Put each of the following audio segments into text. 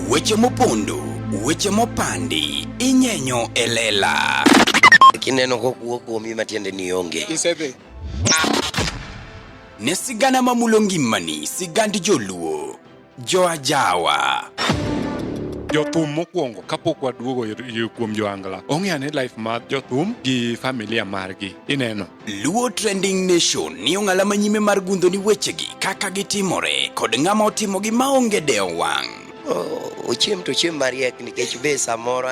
Weche mopondo, weche mopandi, inyenyo elela. Kineno kuomi matiende ni onge. Isebe. Ne sigana mamulo ngimani, sigand joluo, joajawa. Jothum mokwongo kapok waduogo kuom joangla. Ong'eane life mar jothum gi familia margi. Ineno. Luo Trending Nation ni ong'ala manyime mar gundo ni wechegi kaka gitimore kod ng'ama otimogi maonge deo wang'. Ochiem to chiem mariek nikech be samoro.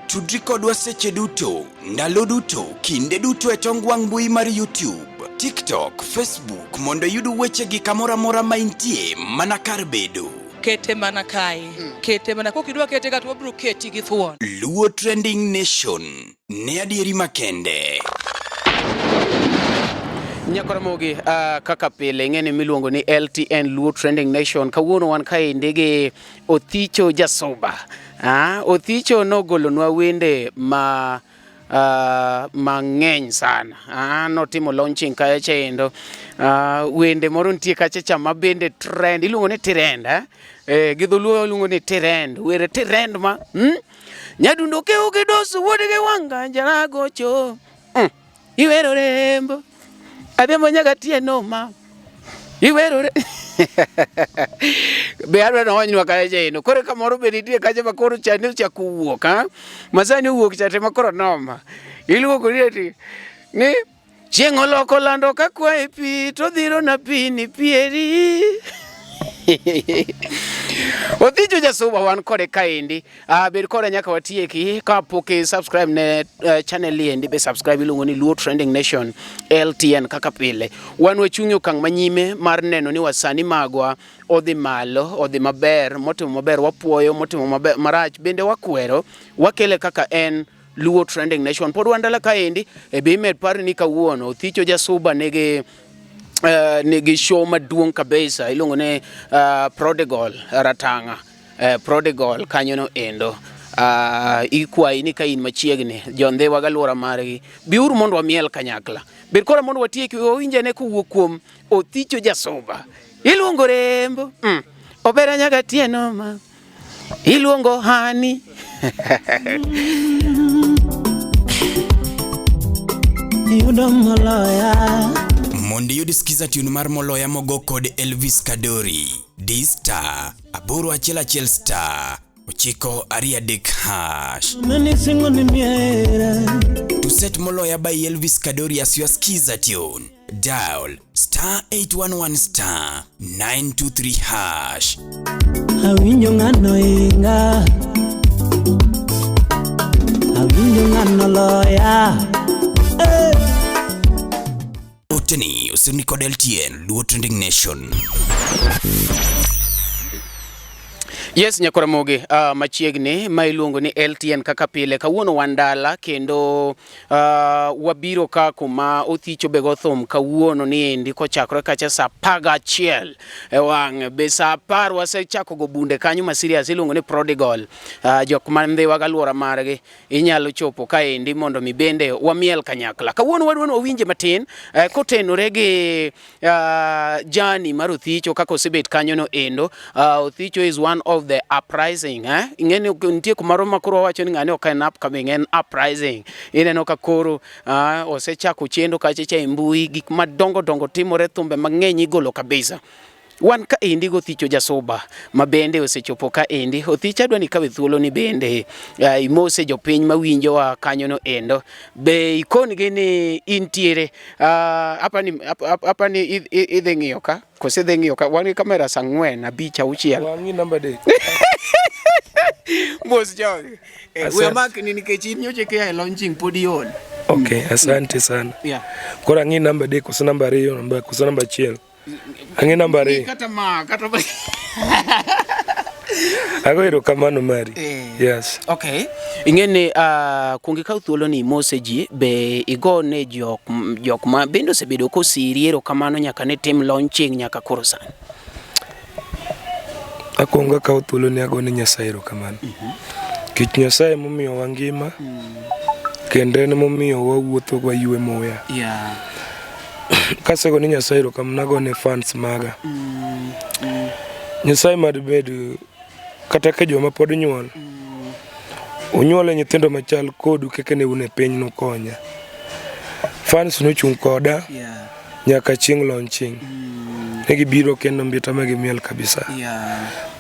Tudri kodwa seche duto, ndalo duto, kinde duto e tong wang' mbui mar YouTube, TikTok, Facebook mondo yud wechegi kamora mora ma intie mana kar bedo. Kete mana kae. Kete mana kokidwa kete ka to bro keti gi thuon. Luo Trending Nation ne adieri makende. Nyakoromogi kaka pile ng'ene miluongo ni LTN Luo Trending Nation. Kawuono wan kae ndege Othicho Jasuba. Othicho nogolonwa wende mang'eny sana. Notimo launching kae chendo. Wende moro nitie kacha cha mabende trend iluongo ni trend. Gi dholuo iluongo ni trend. Were trend ma nyadundo ke ogedosu wuode ge wanga jaragocho. Iwero rembo. Ademo nyaga tieno ma. Iwero be adwa nonywa kae jeno kore kamoro be nitie kaje makoro chane cha kuwuok masani wuok chate makoro noma iluoko ni chieng' oloko lando ka kwae pi to dhiro na pi ni pieri. Othicho Jasuba wan kode kaendi. Bed kode nyaka watieki kapok subscribe ne channel endi be subscribe iluongo ni Luo Trending Nation LTN kaka pile. Wan wachung'o kang' manyime mar neno ni wasani magwa odhi malo, odhi maber, motimo maber wapuoyo, motimo maber marach bende wakwero, wakele kaka en Luo Trending Nation. Pod wandala kaendi be imed par ni kawuono Othicho Jasuba nigi show maduong' kabisa iluongo ne Prodigal Ratanga. Prodigal kanyono endo. Ikwai ni ka in machiegni jonde waga luora margi biuru mondo wamiel kanyakla. Bed kora mondo watieki owinjane kuwuok kuom Othicho Jasuba. Iluongo rembo. Obera nyaga tieno ma. Iluongo hani. Yudo maloya. Mondi yudisikiza tune mar moloya mogo kod Elvis Kadori. D-Star, aboro achiel star, ochiko aria dek hash. Menisingo ni miera. To set moloya by Elvis Kadori as your skiza tune. Dial star 811 star 923 hash. Awinyo ngano inga. Awinyo ngano loya. Oteni usini kod LTN Luo Trending Nation. Yes, Nyakoromogi, machiegni ma iluongo ni LTN kaka pile. Kawuono wandala kendo wabiro ka kuma Othicho begothum kawuono ni endi kochakore kacha sa 11 wang' be sa 10 wasechako go bunde kanyo ma serious iluongo ni Prodigal. Jok mande waga luora margi inyalo chopo ka endi mondo mi bende wamiel kanyakla. Kawuono wadwano owinje matin kotenore gi jani mar Othicho kako osebet kanyo no endo. Othicho is one of the uprising. Ingeni nitie kumaro makoro wacho ni ng'ani ok en upcoming, en uprising. Ineno ka koro osechako chendo kacha cha mbui gik madongo dongo timore, thumbe mang'eny igolo kabisa. Wan ka endi Othicho Jasuba ma bende osechopo ka endi. Othicho adwa ni kawe thuolo ni bende imose jopiny mawinjo wa kanyo no endo. Be ikongi ni intiere apa ni idhi ng'iyo ka kose dhi ng'iyo ka wan kamera sa 4 5 6 wangi namba 8 Boss John. We mark ni nikech nyoche ke launching podion. Okay, asante sana. Yeah. Kora ngi namba 2 kusa namba 2 kusa namba 1. Angi namba 2. Kata Agoero kamano mari. Yes. Okay. Ingene kungi ka thuolo ni moseji be igone jok ma bendo sebedo ko siriero kamano nyaka ne tim launching nyaka koro sana. Akonga ka thuolo ni agone Nyasaye kamano. Kich Nyasaye momiyo wangima. Kendo en momiyo wawuotho wa yue moya. Yeah. kasego ni Nyasaye kam nagone fans maga. Nyasaye madbed kata ka joma pod nyuol. Unyuole nyithindo machal kodu keke ne une piny no konya. Fans no chung koda nyaka chieng' launching. Negi biro kendo mbita megi miel kabisa.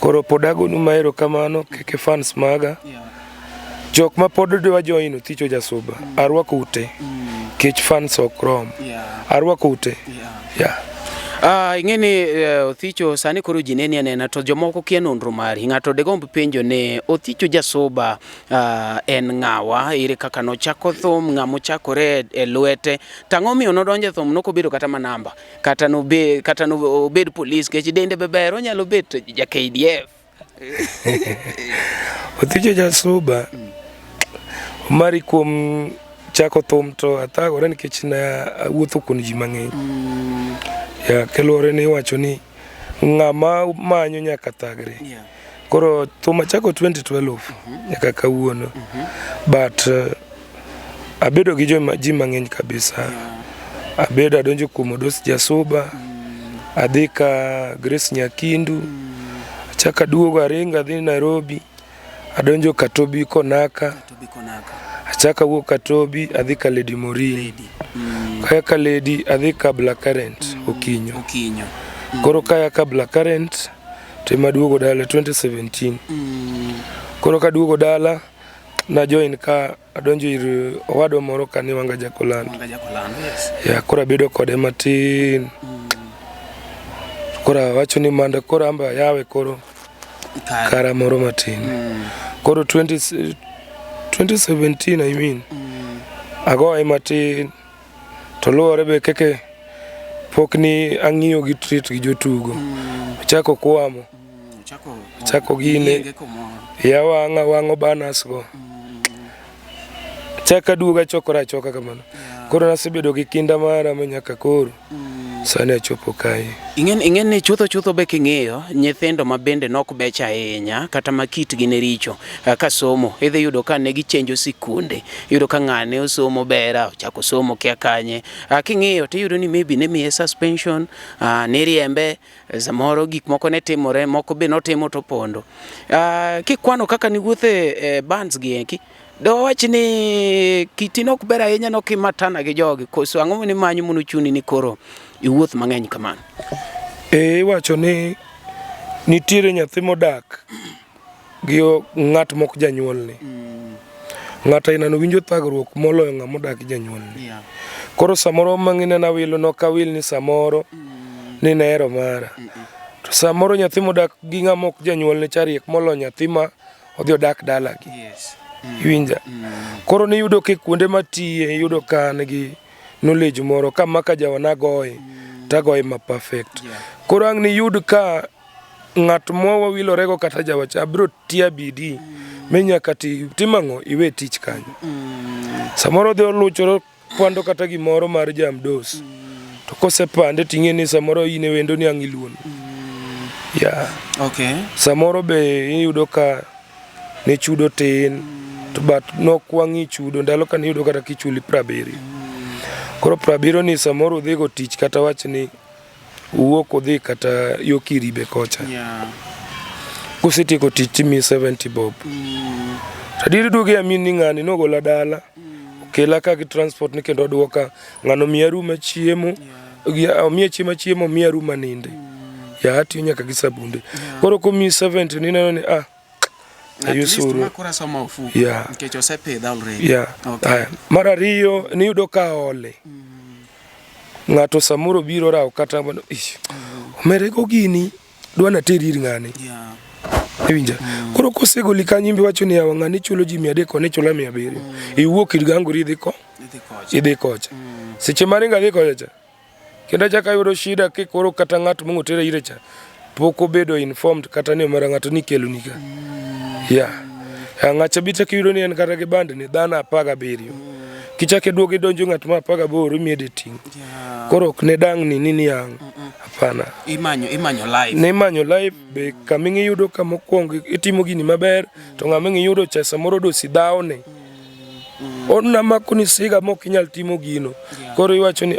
Koro podago numaero kamano keke fans maga. Jok ma pod dwa join Othicho Jasuba. Arwako ute. Kech fans okrom. Arwako ute. Ing'eni Othicho sani koro ji neni anena to jomoko kia nonro mari ng'ato de gomb penjo ne Othicho Jasuba en ng'awa ire kaka nochako thum ng'amo chakore e lwete tang'o miyo nodonje thum nokobedo kata manamba kata nobed polis kech dende beber onyalo bet ja KDF. Othicho Jasuba mari kuom chako thum to athagore nikech na wuotho kun ji mang'eny. Kelore ni wacho ni ng'ama manyo nyaka thagre. Koro thum chako 2012 nyaka kawuono. But abedo gi ji mang'eny kabisa. Abedo adonjo kuom Odos Jasuba. Adhi ka Grace Nyakindu. Achaka duogo aringa adhi Nairobi. Adonjo ka Toby Konaka. Achaka wuok ka Toby adhi ka Lady Morini. Kaya ka Lady adhi ka Blackcurrant Okinyo. Koro kaya ka Blackcurrant tema duogo dala 2017. Koro ka duogo dala na join ka adonjo ir owado moro kani Wanga Jakolando. Koro abedo kode matin. Koro wacho ni manda koro amba yawe koro kara moro matin. Koro 2017 I mean. Agoye matin. To luore be keke pok ni ang'iyo gi treat gi jotugo. Chako kwamo. Chako gine. Ya wang'o banas go. Chaka duoga chokora choka kamano. Koro nasebedo gi kinda mara manyaka koro. Sani achopo kae. Ing'eni chutho be king'iyo nyithindo ma bende nok becha ahinya kata ma kitgi ne richo ka somo idhi yudo ka ne gichenjo sikunde yudo ka ng'ane osomo bera ochako somo kia kanye king'iyo to yudo ni maybe ne miye suspension ne riembe samoro gik moko ne timore moko be notimo to pondo kikwano kaka ni wuothe bands gi enki do wach ni kiti nok bera ahinya nokimatana gi jogi koso ang'o ni manyo munu chuni ni koro iwuoth mang'eny kamano. Wacho ni nitiere nyathi modak gi ng'at mok janyuolni. Ng'at aina no winjo thagruok moloyo ng'ama odak gi janyuolni. Koro samoro mang'ine na wilo nokawil ni samoro ni nehero mara. To samoro nyathi modak gi ng'ama ok janyuolni chariek moloyo nyathi ma odhi odak dala gi. Iwinja. Koro ni yudo ke kuonde matiye yudo ka nigi knowledge moro kama ka jawana goye tagoye ma perfect. Koro ang' ni yud ka ng'at mowa wilorego kata jawacha bro tia bidi menyaka timang'o iwe tich kanyo. Samoro dhi oluchoro pando kata gimoro mar jamdos. To kose pande ting'e ni samoro ine wendo ni ang' iluon. Samoro be iyudo ka ne chudo tin to but nokwang'i chudo ndalo ka niyudo kata kichuli 70. Koro 70 ni samoro dhi go tich kata wach ni uwuok odhi kata yo Kiribe kocha. Kusetieko tich mi 70 bob. Tadiri duogi amini ng'ani nogola dala. Okela ka gi transport ni kendo duoka ng'ano miya ruma chiemo. Miya chiemo miya ruma ninde. Atiyo nyaka gi sabunde. Koro komi 70 ni neno ni ayusuru. Nikech osepidha already. Mar ariyo ni yudo ka ole. Ng'ato samoro biro raw kata omerego gini dwana teri ir ng'ani. Iwinja. Koro kosegoli kanyimbi wacho ni yawa ng'ani chulo ji 300 ne chulo 700. Iwuok ir gangori idhi kocha. Seche maringa dhi kocha. Kendo chaka yudo shida kikoro kata ng'at mong'otere ire cha. Poko bedo informed kata ni mara ng'ato ni kelo nika. Ng'acha bita kiyudo ni en kata gi band ni dhana 17. Kichake duogi donjo ng'at ma 18 miye dating. Koro ok ne dang' ni nini yang. Hapana. Imanyo live. Ne imanyo live be kaming'i yudo kama kwongo itimo gini maber to ng'aming'i yudo cha samoro dosi dhawne. Onna mako ni siga mok inyal timo gino. Koro iwacho ni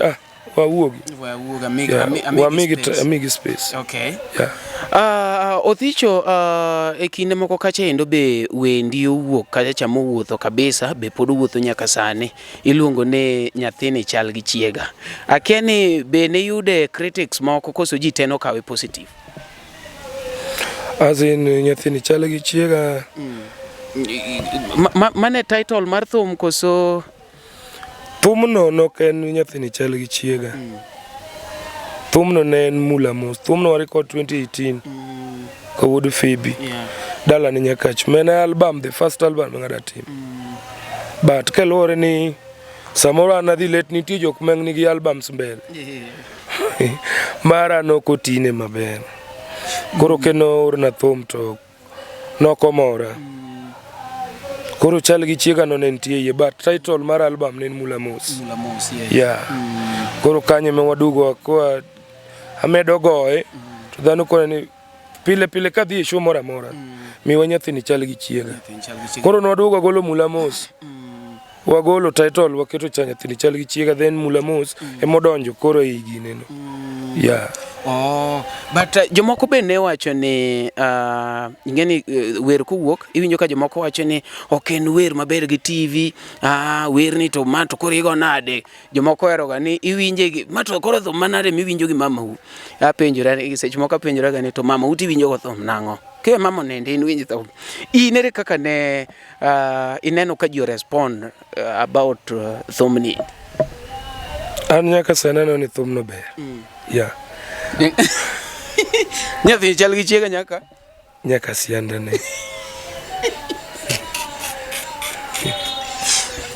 wawuogi. Wawuoga Amigi space. Okay. Yeah. Othicho e kinde moko kacha endo be wendi owuok kacha chamo wuotho kabisa be pod wuotho nyaka sani iluongo ne nyathini chal gi chiega. Akia ni be ne yude critics moko koso ji teno kawe positive. As in nyathini chal gi chiega. Mane title mar thum koso Thumno nok en nyathini chal gi chiega. Thumno ne en Mula Mos. Thumno wa record 2018. Kawuod Phoebe. Yeah. Dala ni Nyakach. Mena album, the first album ngada team. But kelore ni samora anadhi let ni tiyo jok meng nigi albums mbele. Mara no kotine maber. Koro keno orna thum to noko mora. Koro chal gi chiega no nentie ye, but title mar album ne Mula Mos. Mula Mos, Yeah. Koro kanye me wadugo kwa amedo goe to dhano kone ni pile ka dhi show mora mi wanyathini chal gi chiega. Koro nwadugo golo Mula Mos. Wagolo title waketo cha nyathini chal gi chiega, then Mula Mos emodonjo koro e gine no. Yeah. Oh, but jomoko be ne wacho ni ingeni wer kuwuok iwinjo ka jomoko wacho ni ok en wer maber gi TV, wer ni to mato koro igo nade. Jomoko eroga ni iwinje gi mato koro thum manade miwinjo gi mamau. Apenjora ni seche moko apenjora ga ni to mama uti winjo go thum nango. Ke mama nende in winjo thum. Inere kaka ne ineno ka ji respond about thum ni. An nyaka sanano ni thum no ber. Yeah. Nyathini chal gi chiega nyaka siandane.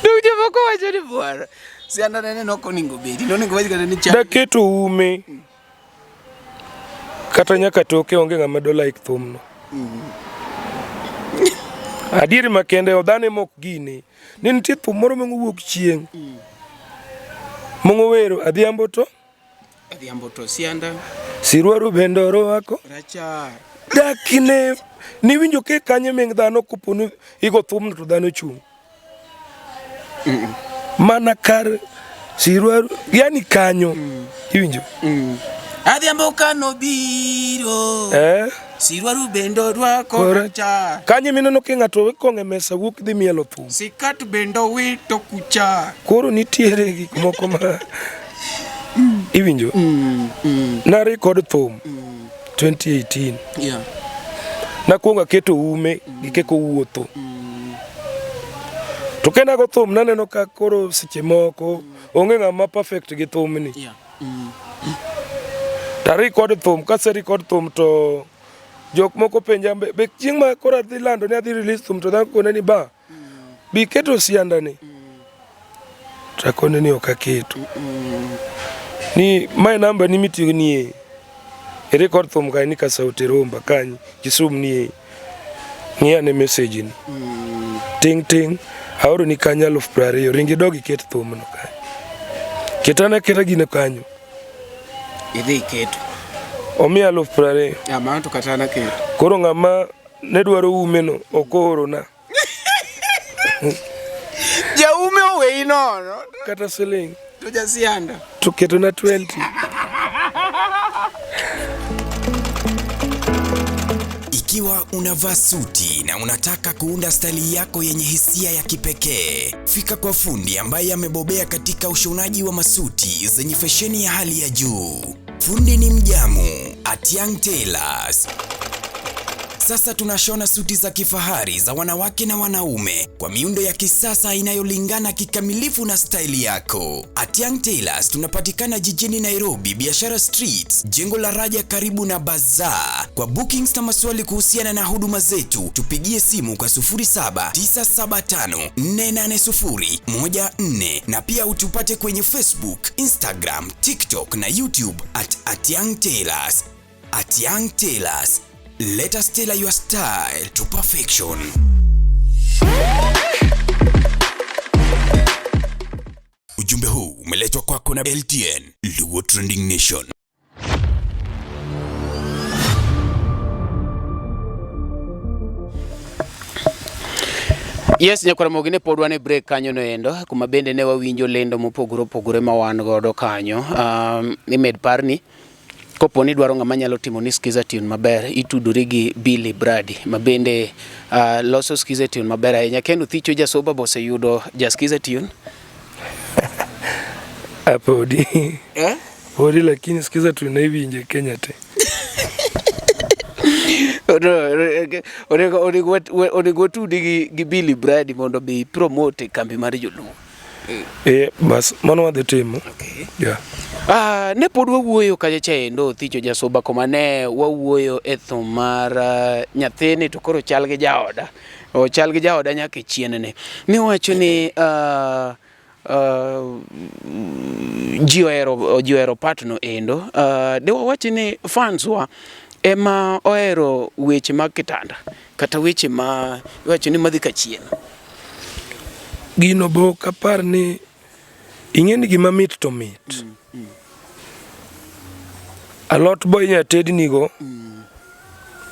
Duje moko wacho ni bwara siandane ne nokoningo bedi noningo wacho ni chal daketo ume kata nyaka toke onge ng'ama do like thum no. Adieri makende odhane mok gini ni nitie thum moro mowuok chieng' mongo wero adhiambo to sianda Sirwaru bendoro wako racha dakine ni winjo ke kanye meng dhano kupunu igo thum to dhano chung. Mana kar Sirwaru yani kanyo iwinjo. Adhiambo kano biro Sirwaru bendo rwako racha kanye mineno ke ng'ato konge mesa wuok dhi mielo thum sikat bendo wito kucha. Koro nitiere gik moko ma iwinjo. Na record thum 2018. Yeah. Na kuonga keto ume gikeko wuotho. To kena go thum naneno ka koro seche moko onge ng'ama perfect gi thum ni. Yeah. Ta record thum kase record thum to jok moko penja be chieng' ma koro adhi lando ni adhi release thum to dhano kone ni ba bi keto sianda ni. Takone ni okaketo. Ni my number ni mitiyo ni record thum ka ni ka sauti romba kanyi kisum ni ngia ne message ni ting ting aoro ni kanya 20 ringi dogi ket thum no kanyi ketana keta gine kanyo Idhi keto omia 20 ama to katana keto koro ng'ama ne dwaro ume no okoro na jaume owe inono kata siling to jasianda to keto na 20. Ikiwa unavaa suti na unataka kuunda staili yako yenye hisia ya kipekee, fika kwa fundi ambaye amebobea katika ushonaji wa masuti zenye fasheni ya hali ya juu. Fundi ni Mjamu at Young Tailors. Sasa tunashona suti za kifahari za wanawake na wanaume kwa miundo ya kisasa inayolingana kikamilifu na staili yako. At Young Tailors tunapatikana jijini Nairobi, Biashara Street, jengo la Raja karibu na Bazaar. Kwa bookings na maswali kuhusiana na huduma zetu, tupigie simu kwa 0797548014 na pia utupate kwenye Facebook, Instagram, TikTok na YouTube at Young Tailors. At Young Tailors, let us tailor your style to perfection. Ujumbe huu umeletwa kwako na LTN, Luo Trending Nation. Yes, Nyakaramogi ne pod wan e break kanyo no endo, kuma bende ne wawinjo lendo mopogore opogore ma wan godo kanyo. Imed parni kopo ni dwaro ng'ama nyalo timo ni skiza tune maber, itudori gi Billy Brady ma bende loso skiza tune maber ahinya. Kendo Thicho Jasoba bose yudo ja skiza tune. Podi. Podi, lakini skiza tune iwinje Kenya te. Onego tudi gi Billy Brady mondo bi promote kambi mar joluo. Bas mano wadhi timo. Okay. Yeah. Ne pod wawuoyo kacha endo Thicho Jasoba kuma ne wawuoyo e thum mar nyathini to koro chal gi jaoda. O chal gi jaoda nyaka chien ne. Ni wacho ni ji ohero patno endo. De wawacho ni fans wa ema ohero weche mag kitanda kata weche ma wacho ni madhi kachien. Gino bo kapar ni ing'eni gima mit to mit. Alot boy nya tedni go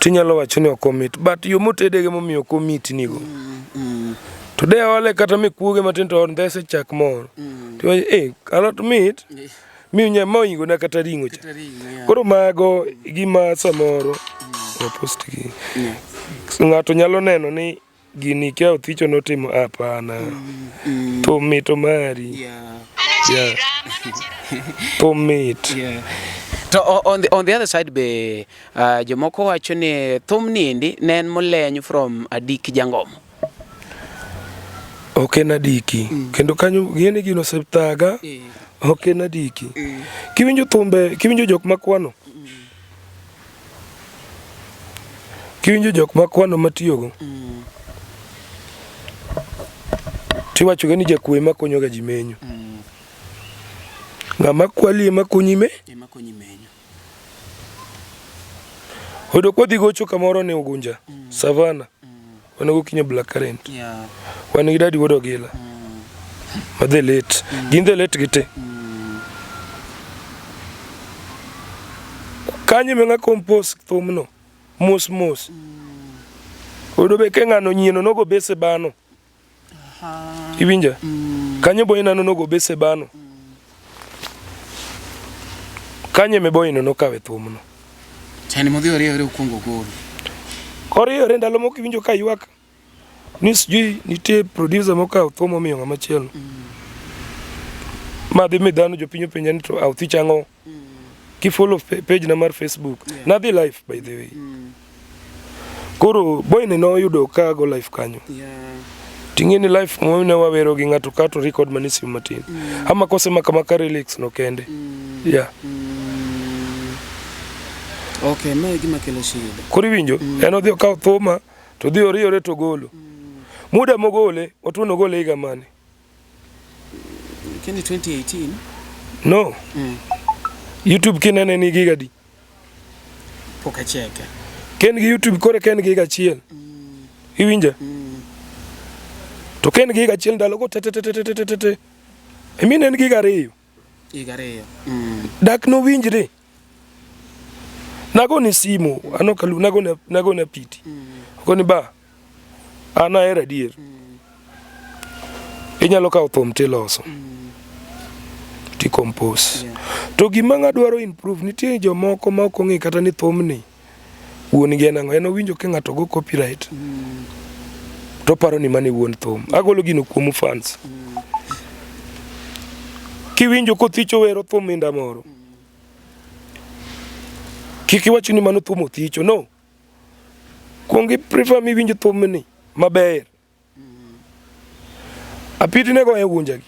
tinyalo wacho ni ok omit, but yo motedege momiyo ok omit nigo. To de wale kata mikuoge matin to ndese chak moro. To alot mit mi nya moingo na kata ringo cha. Koro mago gima samoro post gi. Ng'ato nyalo neno ni gini kia Thicho notimo hapana. To mito mari. Yeah. To meet. Yeah. To on the other side be jomoko wacho ni thum nindi ne en moleny from Adiki Jangom. Ok en Adiki. Kendo kanyo ng'eni gino septaga. Ok en Adiki. Kiwinjo thumbe, kiwinjo jok makwano. Kiwinjo jok makwano matiyogo. Tiwacho gani jakwe makonyo ga jimenyo. Ng'ama kwali ema konyime? Ema konyimenyo. Odo kodhi gocho kamoro ne Ugunja, Savana. Wanago kinyo Black Current. Yeah. Wanigi dadi wodo gila. Madhe late. Ginde late gite. Kanye menga compose thumno. Mos. Odo be keng'ano nyieno nogo bese bano. Iwinja? Kanye boy nano nogo bese bano. Kanye me boy no kawe thumno. Tani modhi oriyo ukungo gol. Oriyo ndalo moko winjo ka ywak. Ni sijui nitie producer mokawo thumo miyo ng'ama chielo. Madhi medhano jopinyo penja ni to Thicho ang'o. Ki follow page na mar Facebook. Yeah. Nadhi live by the way. Koro boy ne no yudo ka go live kanyo. Yeah. Tingeni live mo ne wawero gi ng'ato kato record manisi matin. Ama kose makamaka relax no kende. Yeah. Okay, mae gima kelo shida. Koro winjo, en odhi okawo thuma to dhi oriyore to golo. Muda mogole, otuno gole higa mane? Keni 2018? No. YouTube kinene ni giga di. Poka cheke. Ken gi YouTube kore ken giga chiel. Iwinja? To ken giga chiel ndalo go te. Emine en giga ariyo. Giga ariyo. Dak no winjre. Nago ni simu, anokalu nago na piti. Koni ba. Ana era dier. Inyalo kawo thum tiloso. Ti compose. To gima ng'adwaro improve nitie jomoko ma ok ong'e kata ni thumni wuon gi nang'o, en owinjo ka ng'ato go copyright. To paro ni mane wuon thum. Agolo gino kuom fans. Kiwinjo ko Thicho wero thum inda moro. Kiki wacho ni mano thum Thicho, no. Kuongi prefer mi winjo thumni maber. Apiti nego e Ugunja gi.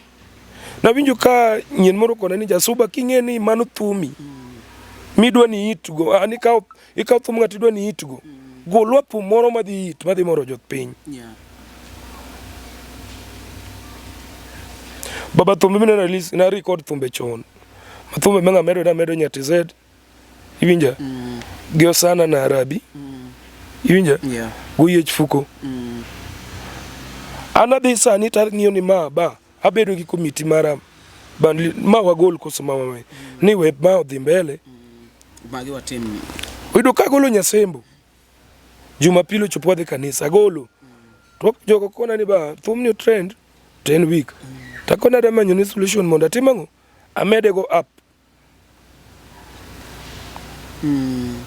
Na winjo ka nyien moro kona ni Jasoba king'e ni mano thumi. Midwa ni itgo, ikaw thum ng'ati dwa ni itgo. Golwa thum moro madhi moro jot piny. Yeah. Baba thumbe mene release na record thumbe chon. Mathumbe menga medo nyati Z. Iwinja? Geo sana na Arabi. Iwinja? Yeah. Goyech fuko. Anadhi sani tar ng'iyo ni abedo gi komiti mara ma wagol koso mama ni we ma odhi mbele. Magi Uyudo ka golo Nyasembo. Jumapili chopo dhi kanisa golo. to jogo kona ni ba thum ni trend 10 week takona da manyo ni solution mondo atimango amede go up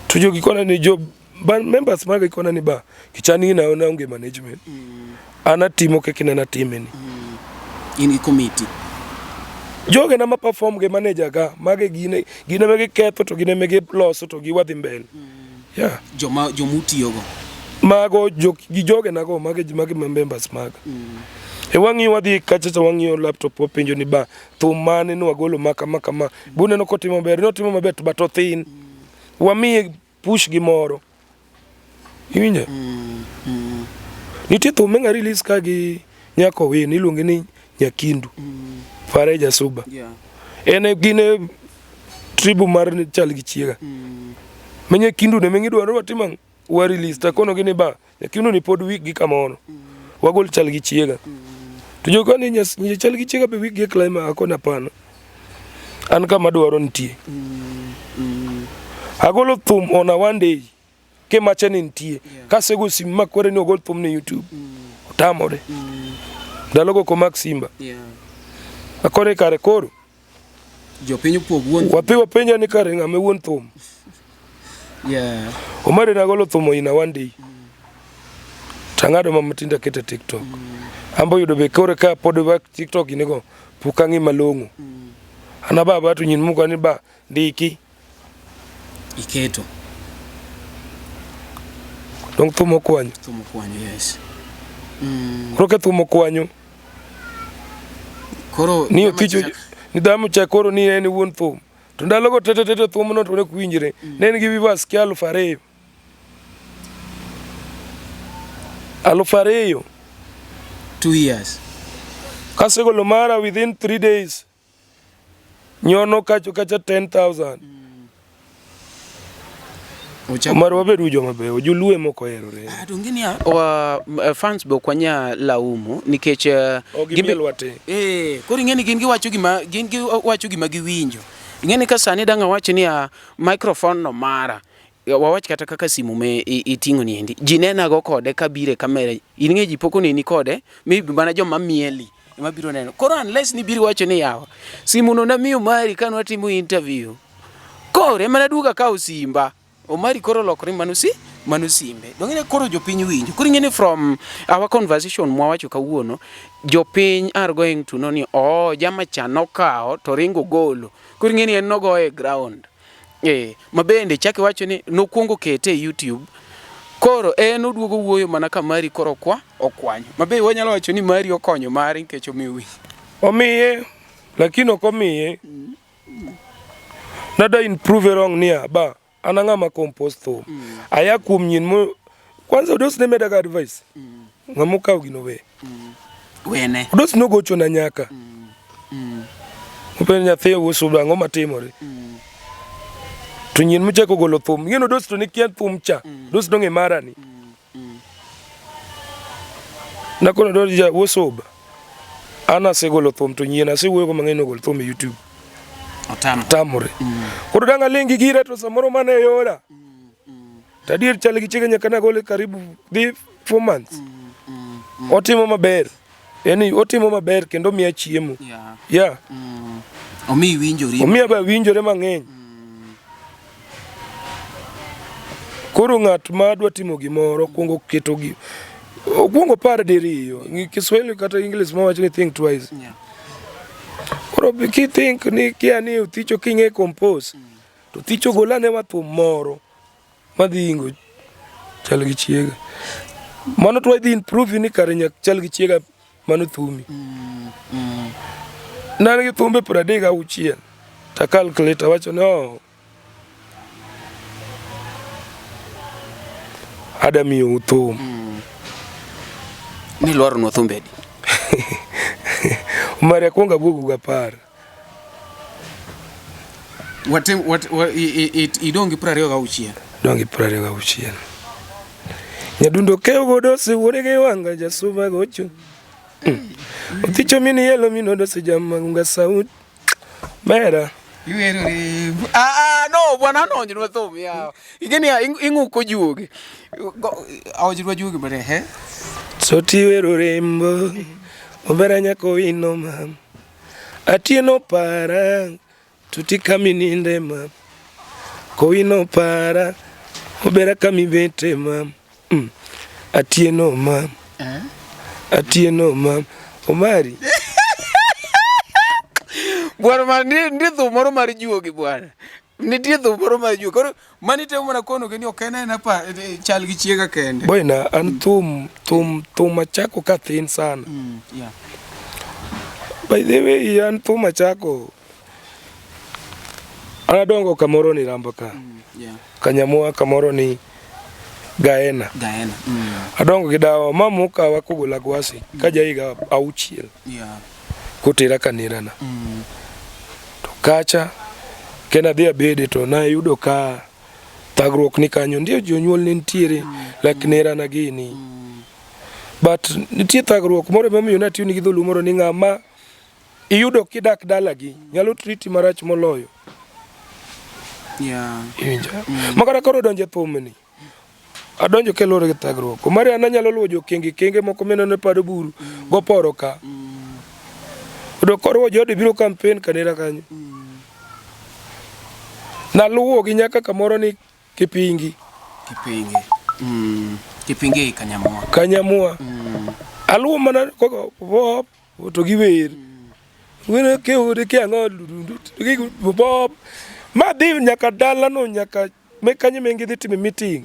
to jogi kona ni job ban members maga kona ni ba kichani na ona unge management ana timo ke kinana timeni in committee joge na ma perform ge manager ga mage gine mege ketho to gine mege loso to gi wadhi mbele yeah jomuti yogo mago joge nago mage members maga e wangi wadhi kacha to wangi laptop openjo ni ba thum mane no wagolo maka bune no kotimo ber no timo maber to bato thin wami push gi moro iwinja nitie thum menga release ka gi nyako we ni luonge ni Nyakindu Fareja Suba ene gine tribu mar chal gi chiega menye Kindu ne mengi dwaro watimang wa release ta kono gini ba Nyakindu ni pod week gi kamono wagol chal gi chiega to jogo ni chal gi chiega be week gi klima akona pano an kama dwaro ntie agolo thum on a one day ke machani ntie kasego sim makwere ni ogol thum ne YouTube tamore dalogo ko Maximba akore kare koro jopinyo pog won wapiwa penja ni kare ngame won thum omare na golo thum ina one day tangado mamatinda kete TikTok ambo yudo be kore ka podwa TikTok inego pukangi malongo ana baba tu nyin muko ni ba ndiki iketo donc thum okwanyo yes roke thum okwanyo koro ni oticho ni damu cha koro ni eni won thum to ndalogo tete thum no to ne kuinjire ne gi vivas ki alufare 2 years kasego lomara within 3 days nyono kacho 10,000 Omar wabedu joma be ojulue moko erore adongini wa fans be kwanya laumu nikech gibelwate koro ngeni gin giwacho gima giwinjo ngeni ka sani danga wacho ni microphone no mara wawach kata kaka simu me itingo ni endi jinena go kode kabire kamera inge jipoko ni kode maybe bana joma mieli mabiro neno koro unless ni biro wacho ni yawa simu no na miyo mari kan watimo interview kore mana duga ka usimba Omari koro lokri manusimbe dongene koro jopiny winjo koro ngene from our conversation mwawacho kawuono jopiny are going to know ni jama chano kao to ringo golo koro ngene en nogo e ground mabende chake wacho ni nokuongo kete YouTube koro en oduogo wuoyo mana ka mari koro okwanyo mabe wanyalo wacho ni mari okonyo mari nikech omiye lakini okomiye nada improve wrong nia ba ananga ma compost thum aya kum nyin mo kwanza dos ne meda advice ngamuka ugino we wene dos no gocho na nyaka open nyathi usuba ngoma timore to nyin mcheko golo thum ngeno dos to ne kian thum cha dos donge marani na kono do ja usuba ana segolo thum to nyin asewuyo ko mangeno golo thum YouTube tamore koro danga lengi gira to samoro mane yora tadier chale gichega nyaka na gole karibu 4 months otimo maber yani otimo maber kendo miya chiemo omi winjori omi ba winjore mang'eny koro ng'at ma dwa timo gimoro kuongo keto gi kuongo par diriyo Kiswahili kata English ma wacho ni think twice koro ki think ni kiani uticho kinge compose to ticho golane wa thum moro madingo chal gi chiega mano to idhi improve ni kare nyak chal gi chiega mano thumi nan gi thumbe 36 ta calculator wacho no adami uthum ni lwaro no thumbe Maria kuonga bugu gapar idongi 26 dongi 26 nyadundo keo godo se wore ge wanga jasuba gocho uticho mini yelo mino do se jamma unga saud mera no bwana no njino thum ya igeni ingu ko juoge awjirwa juoge bare Sotiwero rembo obera nyako ino mam atieno para tuti kamininde mam kowino para obera kamibete mam atieno mam atieno mam Omari bwana ndi moro mar juogi bwana nitie moro mar juogi koro manite mana kono keni okena na pa chal gi chiega kende boina an thum machako ka thin sana yeah. By the way an thum machako anadongo kamoro ni Ramba ka yeah. Kanyamua kamoro ni Gaena adongo gi dawa mamuka wakogola gwasi kaja higa auchiel yeah. Kutera kanirana to kacha kena dhia bede to na yudo ka thagruok ni kanyo ndio jonyuol ni ntiere lakini nirana gini but nitie thagruok moro mamiyo na tiyo ni gi dhulu moro ni ng'ama iyudo kidak dalagi nyalo triti marach moloyo yeah. Makara koro donje thumni adonjo kelore gi thagruok mari an anyalo luwo kenge moko menone pado buru goporo ka udo korwo jodi biro campaign kanira kanyo naluwo gi nyaka kamoro ni Kipingi Kanyamua aluwo mana koko to giwer wena ke ode ke ang'od bob ma dhi nyaka dala no nyaka me kanyo mengi dhi time meeting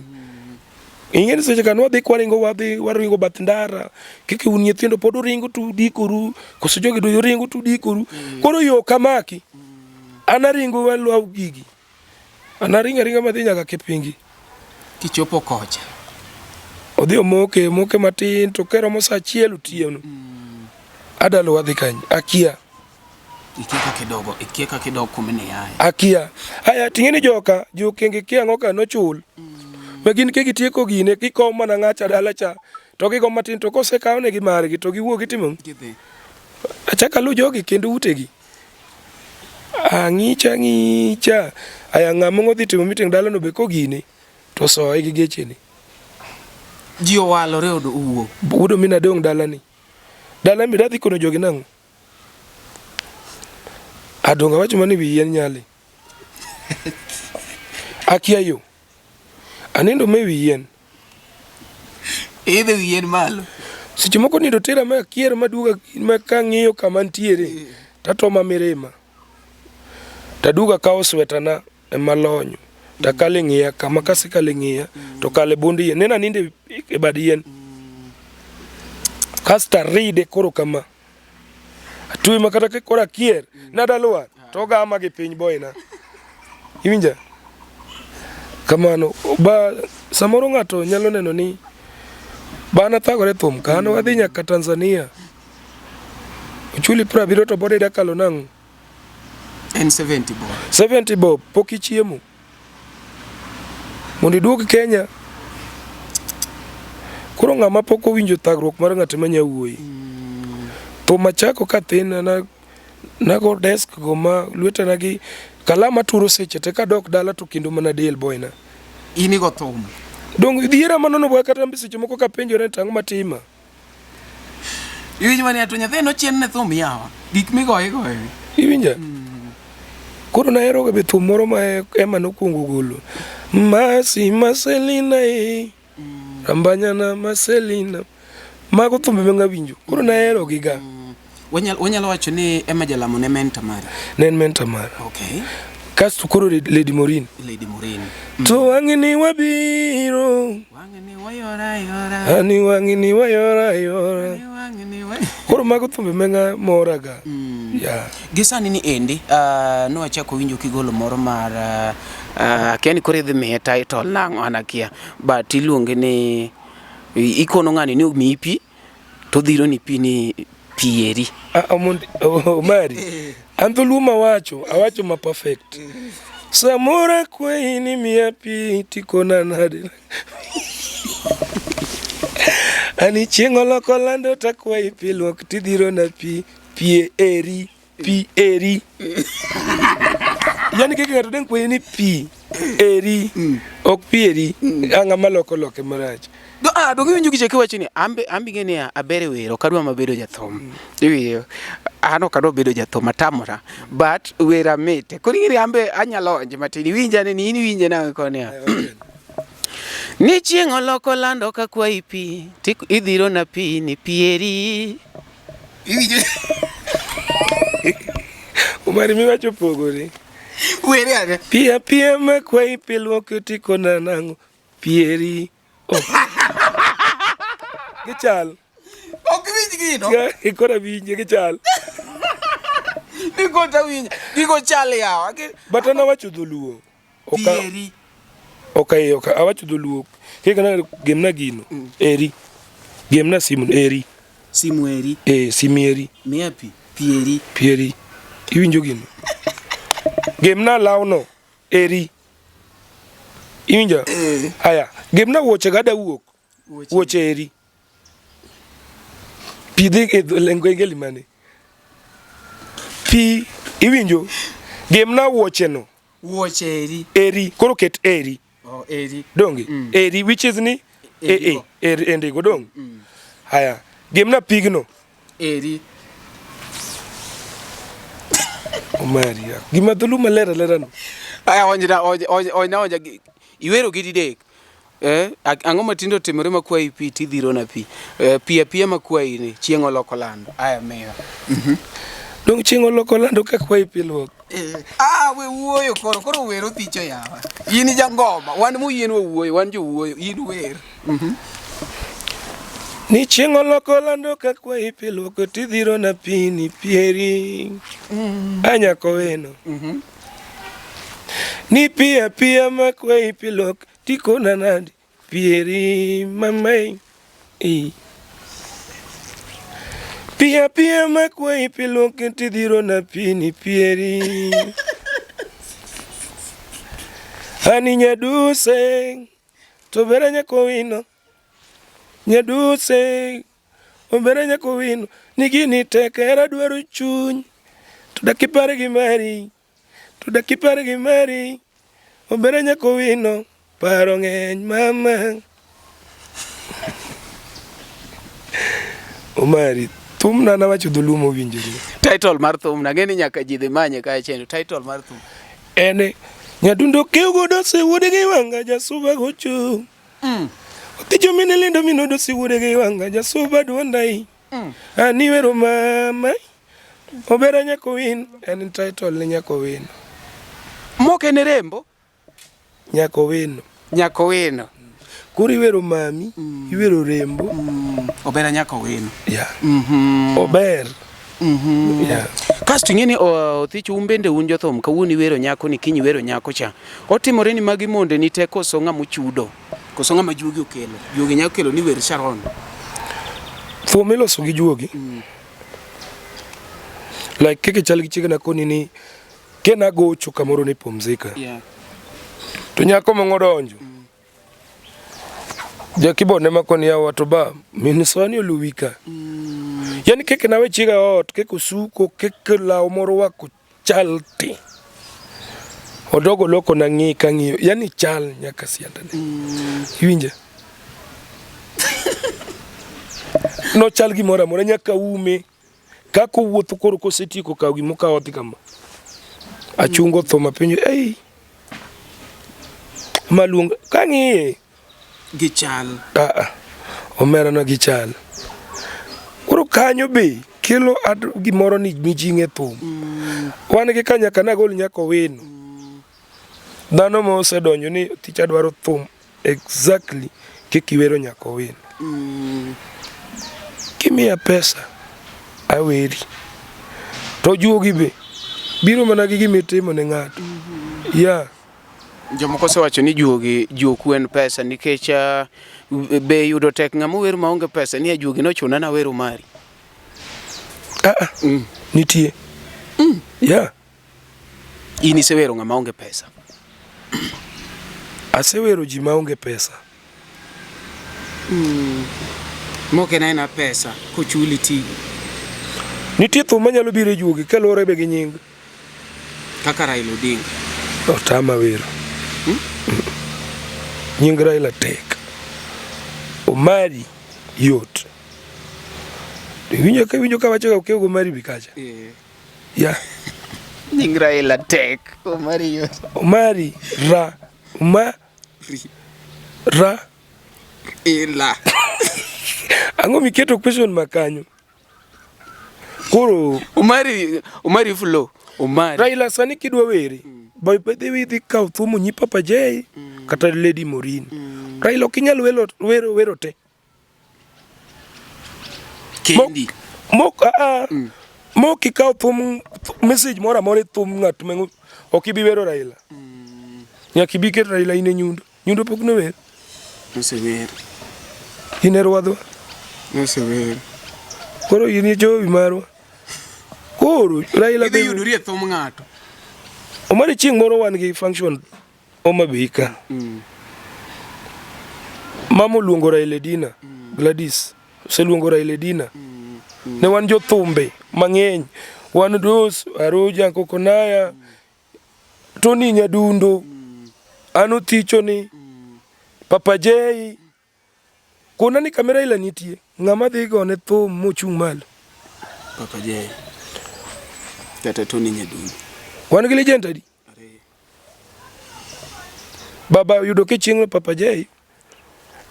ingeni seche kan wadhi waringo bath ndara kiki un nyithindo pod uringo tu dikoru koso jogi do ringo tu dikoru koro yo kamaki anaringo walwa gigi anaringa madhi nyaka Kipingi kichopo kocha odhi moke matin to kero mo saa achiel otieno adalo wadhi kanyo akia ikieka kidogo kumene yaya akia haya tingeni jokenge kiango ka nochul megin ke gitieko gine gikom mana ng'acha dala cha to gigo matin to kose kawne gi margi to giwuok gitimo achaka lu jogi kendo utegi ang'icha aya ng'amo dhi timo meeting dala no be kogine to soe gi gecheni ji owalore odo uwo udo mina dong dala mi dadhi kono jogi nango adonga wacho mani wiyen nyali akia yo anindo me wiyen idhe wiyen malo seche moko nindo tera ma kier maduga ma kang'iyo kama ntiere tatoma mirima taduga kao swetana malonyo takale ng'iya kama kasikale ng'iya to kale bondi yen nena ninde e bad yen kasta ride koro kama atui makata ke kora kier nadalwa to gama gi piny boyna iwinja kamano ba samoro ng'ato nyalo neno ni bana thagore thum kano wadhi nyaka Tanzania uchuli 70 to bode dakalo nango en 70 bob poki chiemo mondi duog Kenya koro ng'ama poko winjo thagruok mar ng'at ma nyawuoyi to machako ka thin na go desk go ma lwetana gi kalama turo seche te kadok dala to kindo mana del boyna ini go thum dong dhiera manono boy kata seche moko ka penjore tang' matima iwinjo mani ato nyathi no chien ne thum yawa gik migoye iwinja koro nahero ga be thum moro ma ema nokuongo golo masi maselina rambanyana maselina mago thumbe menga winjo koro nahero giga wanyalo wacho ni ema jalamo ne mentor mari ne mentor mari okay kasto koro Lady Morin to wang'ini wabiro ani wang'ini wayora koro mago thumbe menga moraga yeah. Gisani ni endi nowachako winjo kigolo moro mar keni kore dhi miye title nang'o anakia but iluonge ni ikono ng'ani ni omiyi pi to dhiro ni pi ni pieri Omari an dholuo awacho ma perfect samora kwe ni miya pi tikona nade ani chieng' oloko lando takwayi pi luok tidhiro na pi eri yani keke ng'ato deng' kwe ni pi eri ok pi eri ang'ama loke marach Donge winjo giche kiwacho ni ambi ngene abere wero kadwa mabedo jathum. Iwiyo. Ano kadwa bedo jathum atamora. But wera mete. Koro ngiri ambe anyalo onje matini winja ne ni winje na kone. Ni chieng' oloko lando ka kwayi pi, tik idhiro na pi ni pieri. Iwinjo. Umari miwacho pogore. Were ane. Pia pia makwayi pi luoko tiko na nango pieri. Oh. Gichal. Ok winj gino. Ikora winje gichal. Niko ta winja. Niko chal yawa. But ana wacho dholuo. Pieri. Okay, awacho dholuo. Kekana gemna gino. Eri. Gemna simu eri. Simu eri. Simu eri. Mia pi. Pieri. Pieri. Iwinjo gino. Gemna lawno. Eri. Iwinjo? Haya. Gemna woche gada wuok. Woche eri. Pi dhi lengo ngeli mane. Pi iwinjo. Gemna woche no. Woche eri. Eri. Koro ket eri. Oh, eri. Dongi. Eri which is ni eri endigo dong. Haya. Gemna pigno. Eri. Maria. Gima dhulu malera no. Aya onja iwero gidi dek. Ang'o matindo timore makwayi pi tidhiro na pi. Pia makwayi ni chieng' oloko lando. Aya miyo. Dong chieng' oloko lando ka kwayi pi luok. We wuoyo koro wero thicho yawa. In jangoma, wan muyien wuoyo, wan jo wuoyo, in wer. Ni chieng' oloko lando ka kwayi pi luok tidhiro na pi ni pieri. Anyako weno. Ni pia makwayi pi luok tiko na nadi pieri mamai. Pia makwayi pi luok tidhiro na pi ni pieri. Ani nyaduse to bera nyako wino. Nyaduse obera nyako wino. Nigini tekera dwaro chuny. Tudakipare gi mari. Obera nyako wino. Paro ng'eny mama. Omari thum na wacho dholuo mowinjore. Title mar thum na ngeni nyaka ji dhi manye ka chendo. Title mar thum. Ene nyadundo keu godo se wuode gi wanga jasuba gocho. Otijo mine lindo minodo se wuode gi wanga jasuba duondai. Ani wero mama. Obera nyako wino. En title ni nyako wino. Moke ne rembo? Nyako wino. Nyako wino. Kuri iwero mami, iwero rembo. Obera nyako wino. Yeah. Ober. Yeah. Kasto ing'eni othicho umbende unjo thum kawuoni wero nyako ni kinyi wero nyako cha. Otimore ni magi monde ni te koso ng'ama chudo. Koso ng'ama juogi okelo. Juogi nyako kelo ni wer Sharon. Thum iloso gi juogi. Like keke chal gi chigna koni ni kena gocho kamoro ni pumzika. Yeah. To nyako mongodonjo. Jakibone makoni ya watu ba miniswani oluwika. Yani keke nawe chiga ot keke suko keke lao moro wako chalte. Odogo loko na ng'ika ng'iyo. Yani chal nyaka siandane. Iwinja? No chal gimora mora nyaka ume. Kako wuotho koro kosetieko kaw gimoka oti kama. Achungo thoma penjo. Malunga kang'iye. Gichal. Omera na gichal. Koro kanyo be kelo gimoro ni mijinge thum. Wan gi kanya kana gol nyako wino. Dhano mo osedonjo ni ticha dwaro thum exactly kikiwero nyako wino. Kimia pesa aweri. To juogi be biro mana gi gimitimo ne ng'ato. Yeah. Jomoko sewacho ni juoku en pesa nikech be yudo tek ng'ama wer maonge pesa ni juogi no chuna na wero mari. Nitie. Yeah. In isewero ng'ama onge pesa. Asewero ji maonge pesa. Moke na ena pesa kochuli ti. Nitie thum manyalo biro juogi kaluwore be gi nying. Kaka Raila Odinga. Otama wero. Nying Raila tek. Omari yot. Winjo ka wacho ka Omari bikacha. Ya. Nying Raila tek. Omari yot. Omari ra ila. Ang'o miketo question makanyo? Koro Omari flow. Omari. Raila sani kidwa weri. Boy pedhi widhi kaw thumu nyi Papa J kata Lady Morin. Raila okinyal wero te. Kendi. Mo kikaw thum message mora mora thum ng'at mengo okibi wero Raila. Nyaki bi ket Raila ine nyundo. Nyundo pok no wer. Nosewer. Ine rwadho. Nosewer. Koro ini jowi marwa. Koro Raila be yudorie thum ng'ato. Omari chieng' moro wan gi function Homabay ka. Mama luongo Raila Dina, Gladys, oseluongo Raila Dina. Ne wan jo thumbe mang'eny. Wan Dos, Aroja, Kokonaya, Tony Nyadundo, Ano Thichoni, Papa J. Kona ni kamera ila nitie. Ng'ama dhi gone thum mochung' malo. Papa J. Kata Tony Nyadundo. Wan gi legend adi? Baba yudo ke chieng' Papa J.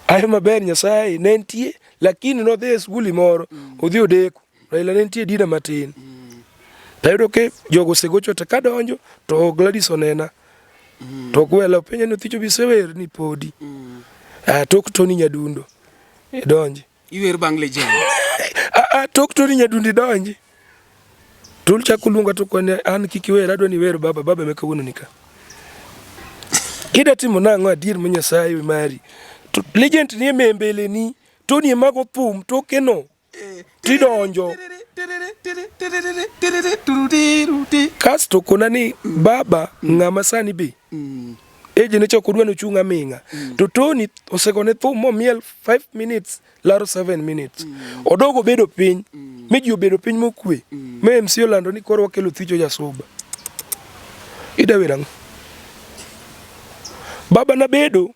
Ayo maber Nyasaye ne entie lakini no dhi skuli moro odhi odeko. Raila ne entie dina matin. Tayudo ke jogo segocho te kadonjo to Gladys onena. To kwela penye no Thicho bisewer ni podi. Tok Tony Nyadundo. Donji. Iwer bang legend. Tok Tony Nyadundo donji. Tul chakulunga to kwane an kikiwera adwa ni wer baba mekawuono nika. Ida timo nang'o adier ma Nyasaye mari. Legend ni membele ni Tony mago thum tokeno. Tidonjo. Kasto kona ni baba ng'ama sani be. Eje ne choko dwano chunga minga. To Tony osegone thum mo miel 5 minutes laro 7 minutes. Odogo bedo piny. Meji obedo piny mokwe. Me MC Olando ni koro wakelo Thicho Jasuba. Ida werang. Baba na bedo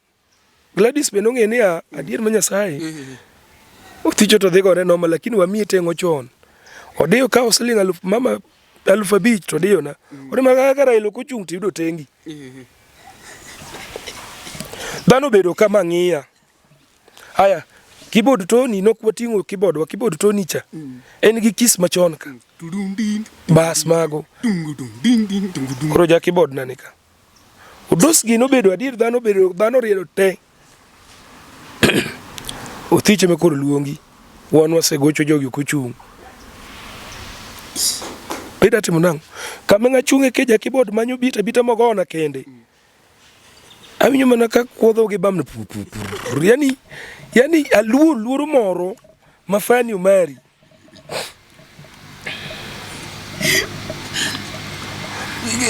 Gladys be nong'e ni adier ma Nyasaye. Thicho to dhi gore noma lakini wamiye teng'o chon. Odeyo ka siling mama 5,000 to diyo na. Ore magaka Raila kochung' tiyudo tengi. Dhano bedo kama ng'iya. Haya, keyboard Tony nokwating'o keyboard wa keyboard Tony cha. En gi kiss machon ka. Bas mago. Koro ja keyboard nani ka. Udos gi nobedo adier dhano riedo te. Othiche me koro luongi. Wan wasegocho jogi kochung'. Beda timo nang'o. Kama ng'achung'e ke ja keyboard manyo bita mogona kende. Awinyo mana ka kuodho gi bamno yani luoro moro mafani Omari.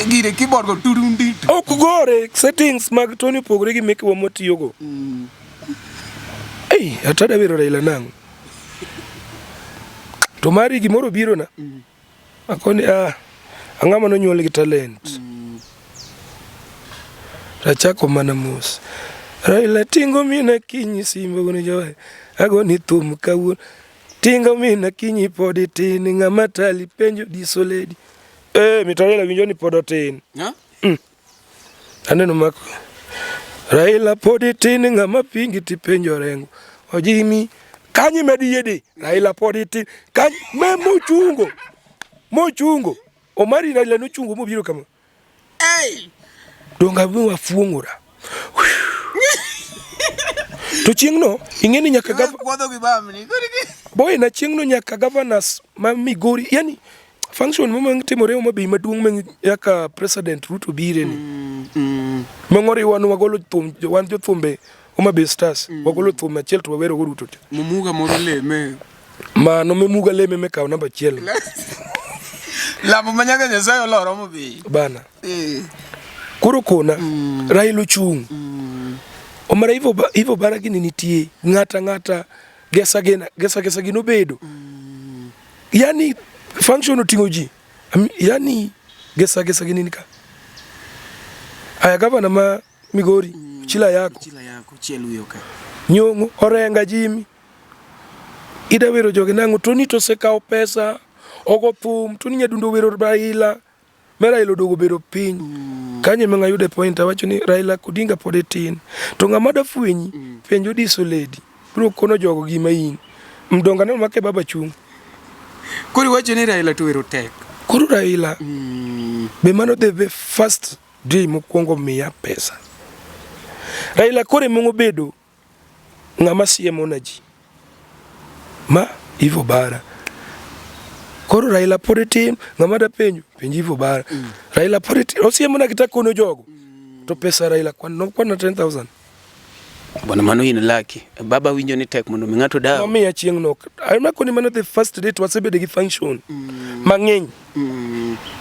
Gire keyboard go turundi. Ok gore settings mag Tony pogre gi meke wa motiyogo. Atada wero Raila nang'o. To mari gimoro biro na. Akoni ang'ama nonyuol gi talent. Rachako mana mos. Raila tingo mina kinyi simbo goni joe. Agoni thum kawuono. Tingo mina kinyi podi tin ng'ama tali penjo disoledi. Mitarela winjo ni podo tin. Aneno mako. Raila podi tin ng'ama pingi ti penjo rengo. Ojimi kanyi medi yedi. Raila podi tin. Kanyi mochungo. Omari Raila no chungo mobiro kama. Donga wa fuongora. To chieng'no ing'eni nyaka boy na chieng'no nyaka governors ma Migori yani function mo timore Homabay maduong' nyaka president Ruto bire ni. Mongori wan wagolo thum wan jo thumbe Homabay Stars wagolo thum achiel to wawero go Ruto. Mumuga moro leme. Mano memuga leme mekaw namba achiel. Lamo manyaga Nyasaye oloro Homabay. Bana. Koro kona Raila chung. Omara hivyo baragi ni nitie ng'ata gesa gino bedo. Yani function otingo ji. Yani gesa gini nika. Aya gavana ma Migori chila yako chielu yoka. Nyong'o, Orenga, Jimmy. Ida wero jogi nango Tony to se kao pesa, ogo thum, Tony nyadundo wero Raila. Me Raila odogo bedo piny. Kanye menga yude point awacho ni Raila Odinga pod e tin. To ng'ama da fwenyi, penjo diso lady. Bro kono jogo gima in. Mdonga neno make baba chung. Kuri wacho ni Raila to wero tek. Kuru Raila. Be mano the first day mokwongo miya pesa. Raila kore mongo bedo ng'ama siemo na ji. Ma Ivo Bara. Koro Raila pod e tin, ng'ama da penjo Ivo Bara. Raila pod e tin, osiemo na kita kono jogo. To pesa Raila kwan 10,000. Bwana mano in lucky. Baba winjo ni tek mondo mi ng'ato dawo. Mamiya chieng' no. Ayma koni mano the first day to wasebede gi function. Mang'eny.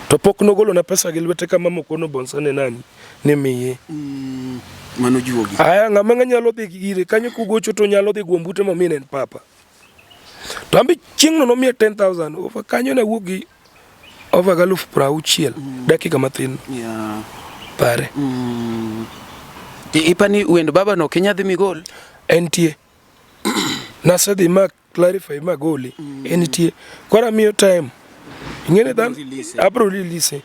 To pok nogolo na pesa gi lwete kama mokono bonsane nani. Ne miye. Mano juogi. Aya ng'ama nyalo dhi gire kanyo kugocho to nyalo dhi guombute mamine en papa. To ambi chieng' no nomiya 10,000. Over kanyo na wuogi over 60,000 dakika mathin. Yeah. Pare. Ipani wendo baba no Kenya dhi migol. Entie. Nasa dhi ma clarify ma goli. Entie. Kora miyo time. Ingene dan abro release.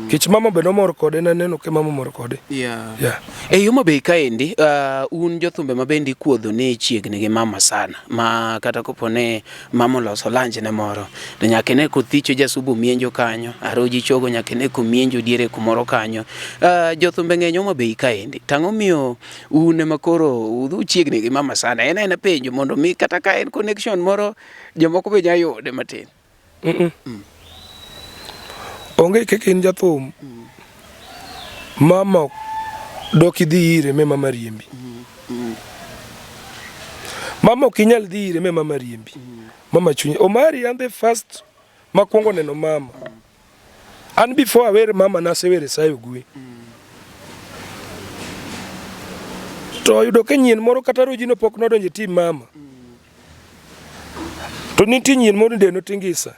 Kich mama be no mor kode na neno ke mama mor kode. Yeah. Yuma be kaendi un jothumbe mabendi kuodho ne chiegne gi mama sana. Ma kata kopone mama loso lunch ne moro. To nyake ne kothicho jasubu mienjo kanyo, aroji chogo nyake ne komienjo diere kumoro kanyo. Jothumbe ng'enyo ma be kaendi. Tang'o miyo un makoro udhu chiegne gi mama sana. En penjo mondo mi kata ka en connection moro jomoko be nyayode matin. Onge keke in jathum. Mama dok idhi ire me mama riembi. Mama ok inyal dhi ire me mama riembi. Mama chunye. Omari and the first makwongo neno mama. And before awere mama nasewere sayo gwe. To yudo ke nyien moro kata rojino pok nodonje tim mama. To nitie nyien moro ndeno tingisa.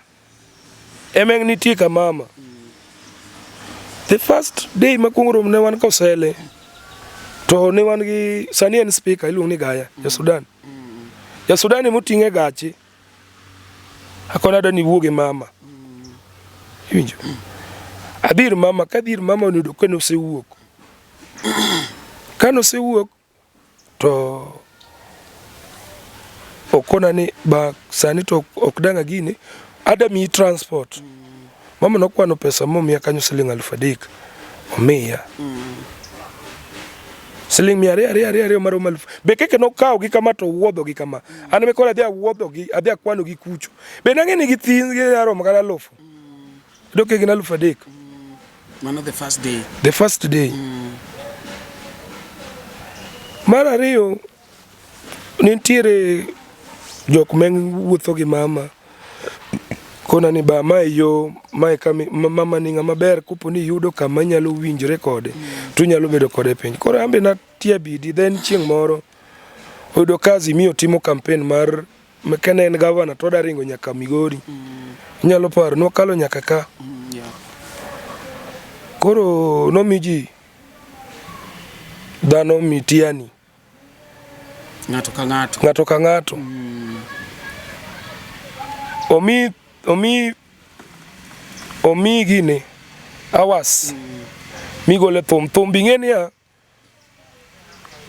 Emeng nitie ka mama. The first day makwongo rom ne wan kosele. To ne wan gi sani en speaker iluongo ni Gaya ja Sudan. Ja Sudan emoting'e gache. Akona dani wuoge mama. Winjo. Adir mama kadir mama onudo keno sewuok. Kano sewuok to okona ni ba sani to ok danga gini adami transport. Mama nokwano pesa momiya kanyo siling 3,000 omiya. Siling 200 maro maluf. Be keke nokawo gi kama to wuodho gi kama. An me kora adhi awuodho gi adhi akwano gi kucho. Be nang'eni gi thin gi aromo kata 1,000. Doke gi 3,000. Mano the first day. The first day. Mar ariyo nitiere jok meng wuotho gi mama. Kona ni ba ma yo ma kami mama ni ng'ama ber kupo ni yudo kama nyalo winjore kode to nyalo bedo kode piny. Koro ambe na tia bidi then chieng' moro oyudo kazi miyo timo campaign mar mekane en governor to daringo nyaka Migori. Nyalo paro no kalo nyaka ka. Koro no miji dhano mitiani Ng'ato ka ng'ato. Omi gini awas migole thum bing'eni ya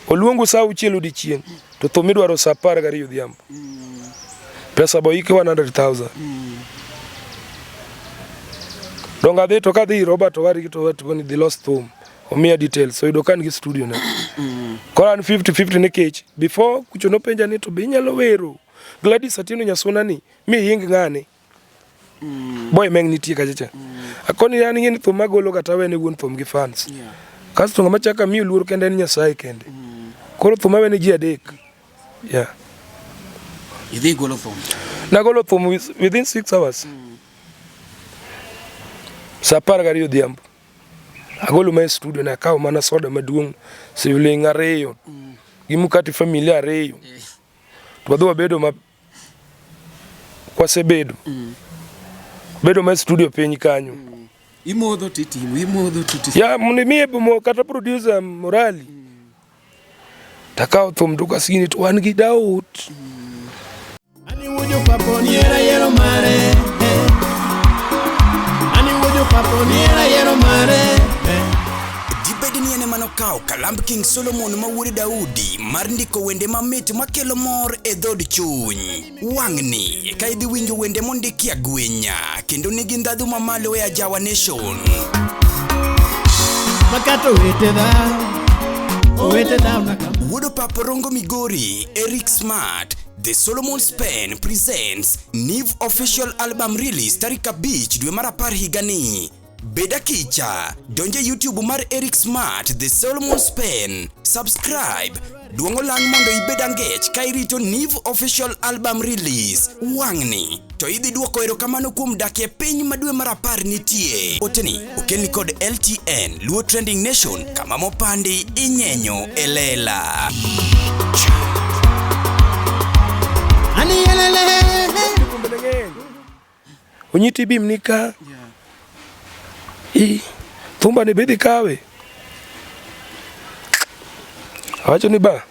oluongo saa 6 odichieng' to thum idwaro saa 12 odhiambo. Pesa boike 100,000. Donga dhi to kadhi Robert Owari to what the lost thum omiya details so yudo kan gi studio na. Koran 50-50 nikech before kucho no penja ni to be inyalo wero Gladys Atieno Nyasuna ni mi ying ng'ane. Boy meng nitie kachacha. Akoni yani ng'eni thum magolo kata wene wuon thum gi fans. Kasto ng'ama chaka mi luor kende en Nyasaye kende. Koro thum awene ji adek. Yeah. Idhi golo thum. Nagolo thum within 6 hours. Saa 12 odhiambo. Agolo ma studio na akawo mana soda maduong' siling 2 gi mkati familia 2. Wadho wabedo ma kwasebedo. Bedo ma studio piny kanyo. Imodho titimu. Ya mimi bomo kata producer Morali. Takao thum to kasini to wan gi Daud. Ani wujo papo ni era yero mare. Ani wujo papo ni era yero mare. Dibedi ni ene manokao kalamb King Solomon ma wuod Daudi mar ndiko wende mamit makelo mor e dhod chuny. Wang'ni ka idhi winjo wende mondiki agwenya kendo nigi ndhadhu mamalo e Ajawa Nation. Makato wete da nakam. Wuodo Papo Rongo Migori, Eric Smart, The Solomon Spen presents Niv official album release tarik 5 dwe mar 10 higani. Beda kicha, donje YouTube mar Eric Smart, The Solomon Spen, subscribe, duongo lang mondo ibeda ngech ka irito Niv official album release. Wang'ni, to idhi duoko erokamano kuom dak e piny ma dwe mar 10 nitie. Oteni, okelni kod LTN, Luo Trending Nation, kama mopandi inyenyo elela. Ani yelele. Onyiti bim nika. Thumba ni bedi kawe. Awacho ni ba.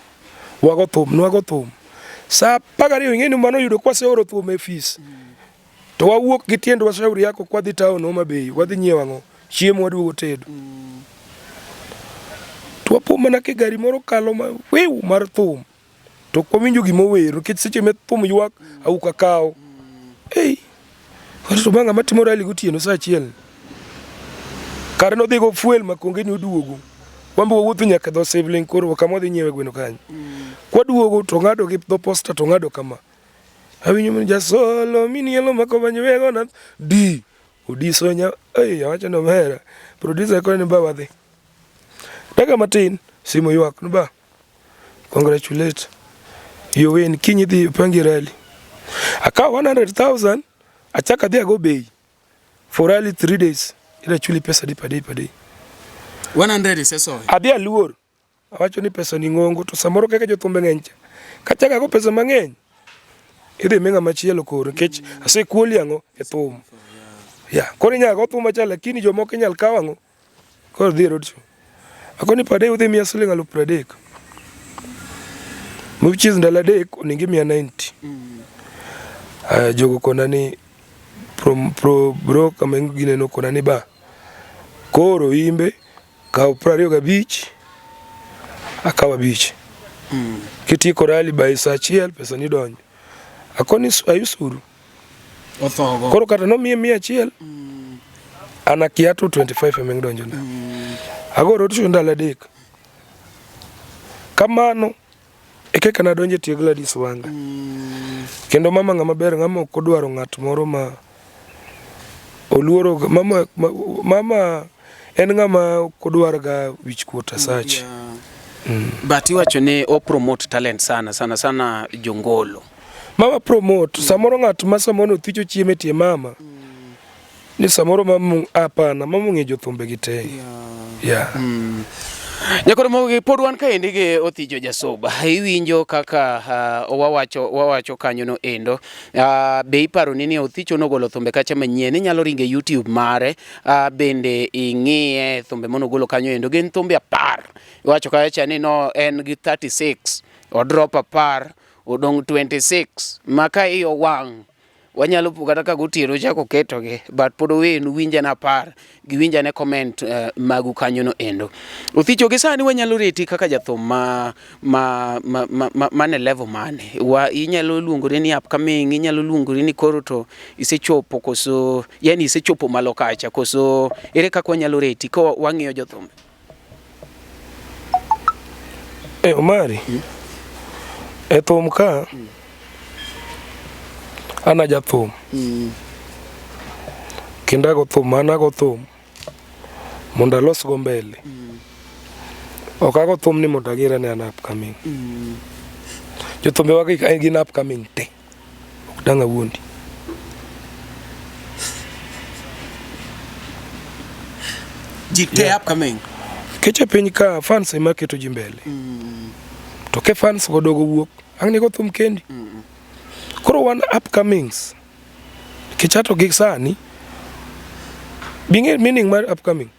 Wago thum. Sa pagari ingeni mano yudo kwa seoro thum e fees. To wawuok gi tiend washauri yako kwa dhi town Homa Bay, wadhi nyiewo ang'o? Chiemo waduogo tedo. To wapo mana ke gari moro kalo mar thum. To kwawinjo gimower, nikech seche me thum ywak au kakao. Wato banga matimo rally gotieno saa achiel. Kare no dhigo fuel makonge ni oduogo. Wambe wawuotho nyaka dho Sivling koro kama dhi nyiewe gweno kanyo. Kwa duogo to ng'ado gi dho posta to ng'ado kama. Awinyo mun jasolo minielo makobanyo wego na di. Odiso nya awacho no mera. Producer ko ni baba dhi. Daga matin simo ywak no ba. Congratulate. You win kinyi dhi pangi rally. Aka 100,000 achaka dhi ago Bay. For rally 3 days. Ila chuli pesa di per day. 100 seso. Adhi aluor. Awacho ni pesa ni ng'ongo to samoro kaka jothumbe ng'eny. Kachaka go pesa mang'eny. Idhi menga machielo koro kech ase kuoli ang'o e thum. Koro nyaka go thum machal lakini jomoko inyal kaw ang'o. Koro dhi road show. Akoni per day udhi 130,000. Which is ndala dek oningi 190. Jogo kona ni bro kama gineno kona ni ba. Koro imbe kaw 25 akawa bich. Kiti korali by saa achiel pesa ni donjo. Akoni ayusuru. Othogo. Koro kata no 100 ana kiato 25 emeng donjo na. Agoro tu ndala dek. Kamano ekeka na donje tie Gladys Wanga. Kendo mama ngama ber ngama kodwaro ng'at moro ma oluoro mama en ngama kodwaro ga wich kuota sach. But iwacho ne o promote talent sana jongolo. Mama promote samoro ng'at ma samono thicho chieme tie mama. Ni samoro apana mama ng'e jothumbe gi te. Nyakoro mogi pod wan kaendi gi Othijo Jasoba. Iwinjo kaka wawacho kanyo no endo. Be iparo ni Othijo nogolo thumbe kacha manyien. Inyalo ringe YouTube mare. Bende ing'iye thumbe monogolo kanyo endo. Gin thumbe 10. Iwacho kacha ni no en gi 36. O drop 10. Odong 26. Maka iyo wang'. Wanyalo pugata ka gotiero chako keto ge but pod wenu winja na par gi winja ne comment magu kanyo no endo. Othijo gi sani wanyalo reti kaka jathum mane level mane inyalo luongore ni upcoming, inyalo luongore ni koro to isechopo koso yani isechopo malo kacha koso ere kaka wanyalo reti ko wang'iyo jothum. Omari thum ka ana jathum. Kenda go thum mana go thum. Mondo alos go mbele. Okago thum ni mondo agira ne an upcoming. Jothumbe wagi gin upcoming te. Ok dang awuondi. Jite upcoming. Kecha piny ka fans ema keto ji mbele. To ke fans go dogo wuok. Ang ni go thum kendi. Koro one upcomings. Kichato gig sani. Being meaning my upcoming.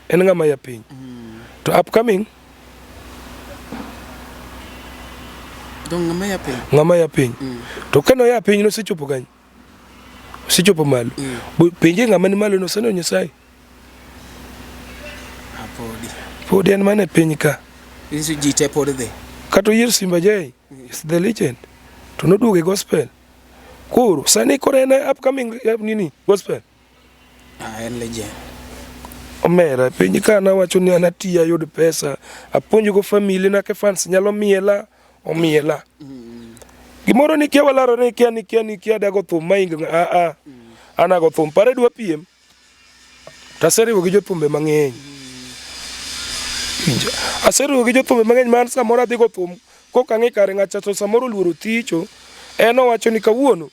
En ngama ya piny. To upcoming To ng'ama ya piny. Ng'ama ya piny. To kano ya piny no sechopo kanyo. Sechopo malo. Pinje ng'ama ni malo no seno Nyasaye. Podi en mane piny ka. Isu jite pod dhi. Kato yier Simba Jay is the legend. To noduoge gospel. Koro sani kore en upcoming nini gospel. En legend. Omera piny ka na wacho ni anatia yud pesa. Apuonjo go family na ke fans nyalo miela. Omiela. Gimoro ni kia walaro ni kia dago thum mainga. Anago thum pare dwa piem. Taseriwo gi jothumbe mang'eny. Aseriwo gi jothumbe mang'eny man samoro adhi go thum kokang'e kare ng'acha to samoro luoro thicho en owacho ni kawuono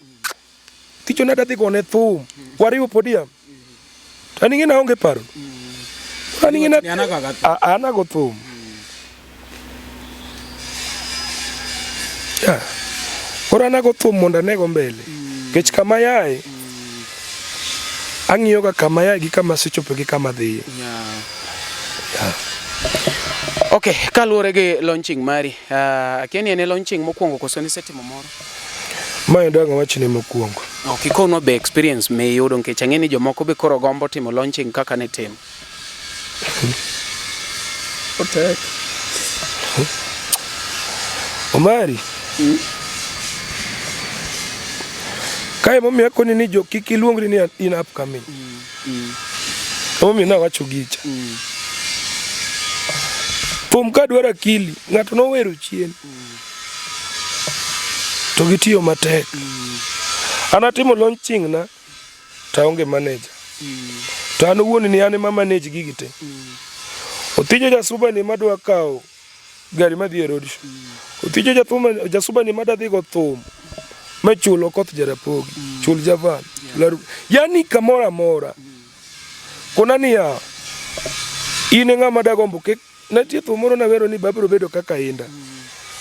thicho nada dhi gone thum wariwo podium tani ng'ina onge paro tani ng'ina anago thum ora anago thum mondo anego mbele kech kama yae ang'iyo ga kama yae gi kama sechope gi kama dhiye. Okay, kaluwore gi launching mari, akiani ene launching mokwongo koso ni setimo moro? Ma endo ang'o wachne mokwongo. Okay, kono be experience me yudo nkech ang'eni jomoko be koro gombo timo launching kaka ne tim. Otek. Omari. Kae momiya koni ni jo kik iluongri ni in upcoming. Omiyo na wacho gicha. Thum ka dwaro akili, ng'ato nowero chien. To gitiyo matek. Anatimo launching na taonge manager. To an owuon ni an ema manage gigi te. Otijo jasuba ni madwa kawo gari madhi e road show. Otijo jasuba ni madwa dhi go thum. Machulo koth Jarapogi, chul Javan. Yani kamora mora. Kuna ni ya ine ng'ama dagombo ke natie thum moro na wero ni babro bedo kaka inda.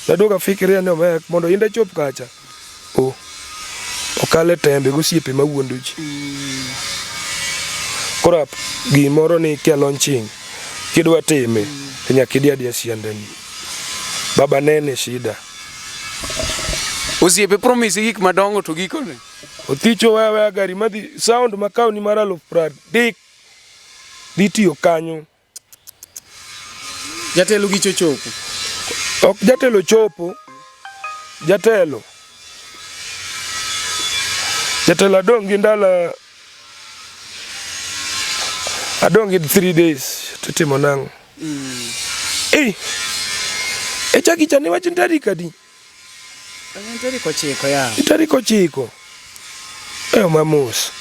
Nadoga fikiria ni mondo inda chop kacha. Okale tembe gosiepe mawuondo ji. Korap gimoro ni kia launching kidwa time nyaka idia asiandani. Baba nene shida. Osiepe promise gik madongo to gikone. Othicho wewe gari madhi sound makao ni mara 30 ditiyo kanyo. Jatelo gicho chopo. Ok jatelo chopo. Jatelo adongi ndala adongi 3 days tutimo nango. Chaki chane wachin tarika di. Tariko chiko ya. Tariko chiko. Mamos.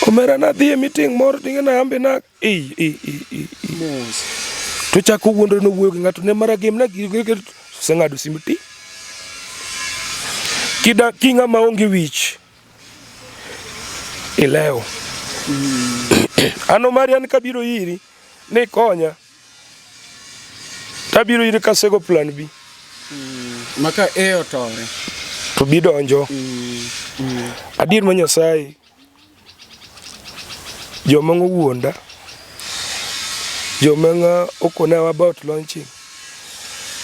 Omera na dhie meeting moro tingena ambe na Mos. To chako wuondo no wuoyo ng'ato ne mara game na seng'ado simti. Kida kinga maonge wich. Ileo. Ano Marian kabiro iri ne konya. Tabiro iri kasego plan B. Maka otore. To bidonjo. Adir ma Nyasaye. Jomango wuonda. Jomanga okona about launching.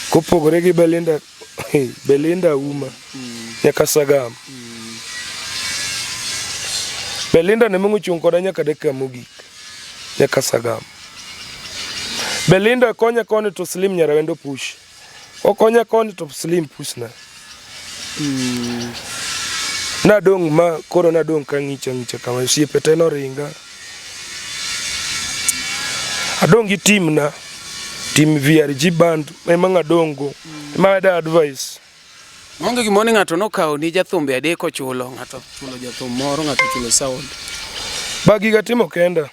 Kopogore gi Belinda Uma. Nyaka Sagam. Belinda ne mungu chung koda nyaka dakika mogik. Nyaka Sagam. Belinda konya koni to Slim Nyarawendo push. Okonya koni to Slim push na. Nadong ma koro nadong kangicha kama siepe teno ringa. Adongi team VRG band emanga dongo. Emada advice. Monge gimoni ng'ato nokawo ni jathumbe adeko chulo, ng'ato chulo jathum moro, ng'ato chulo sound. Bagi gatimo kenda.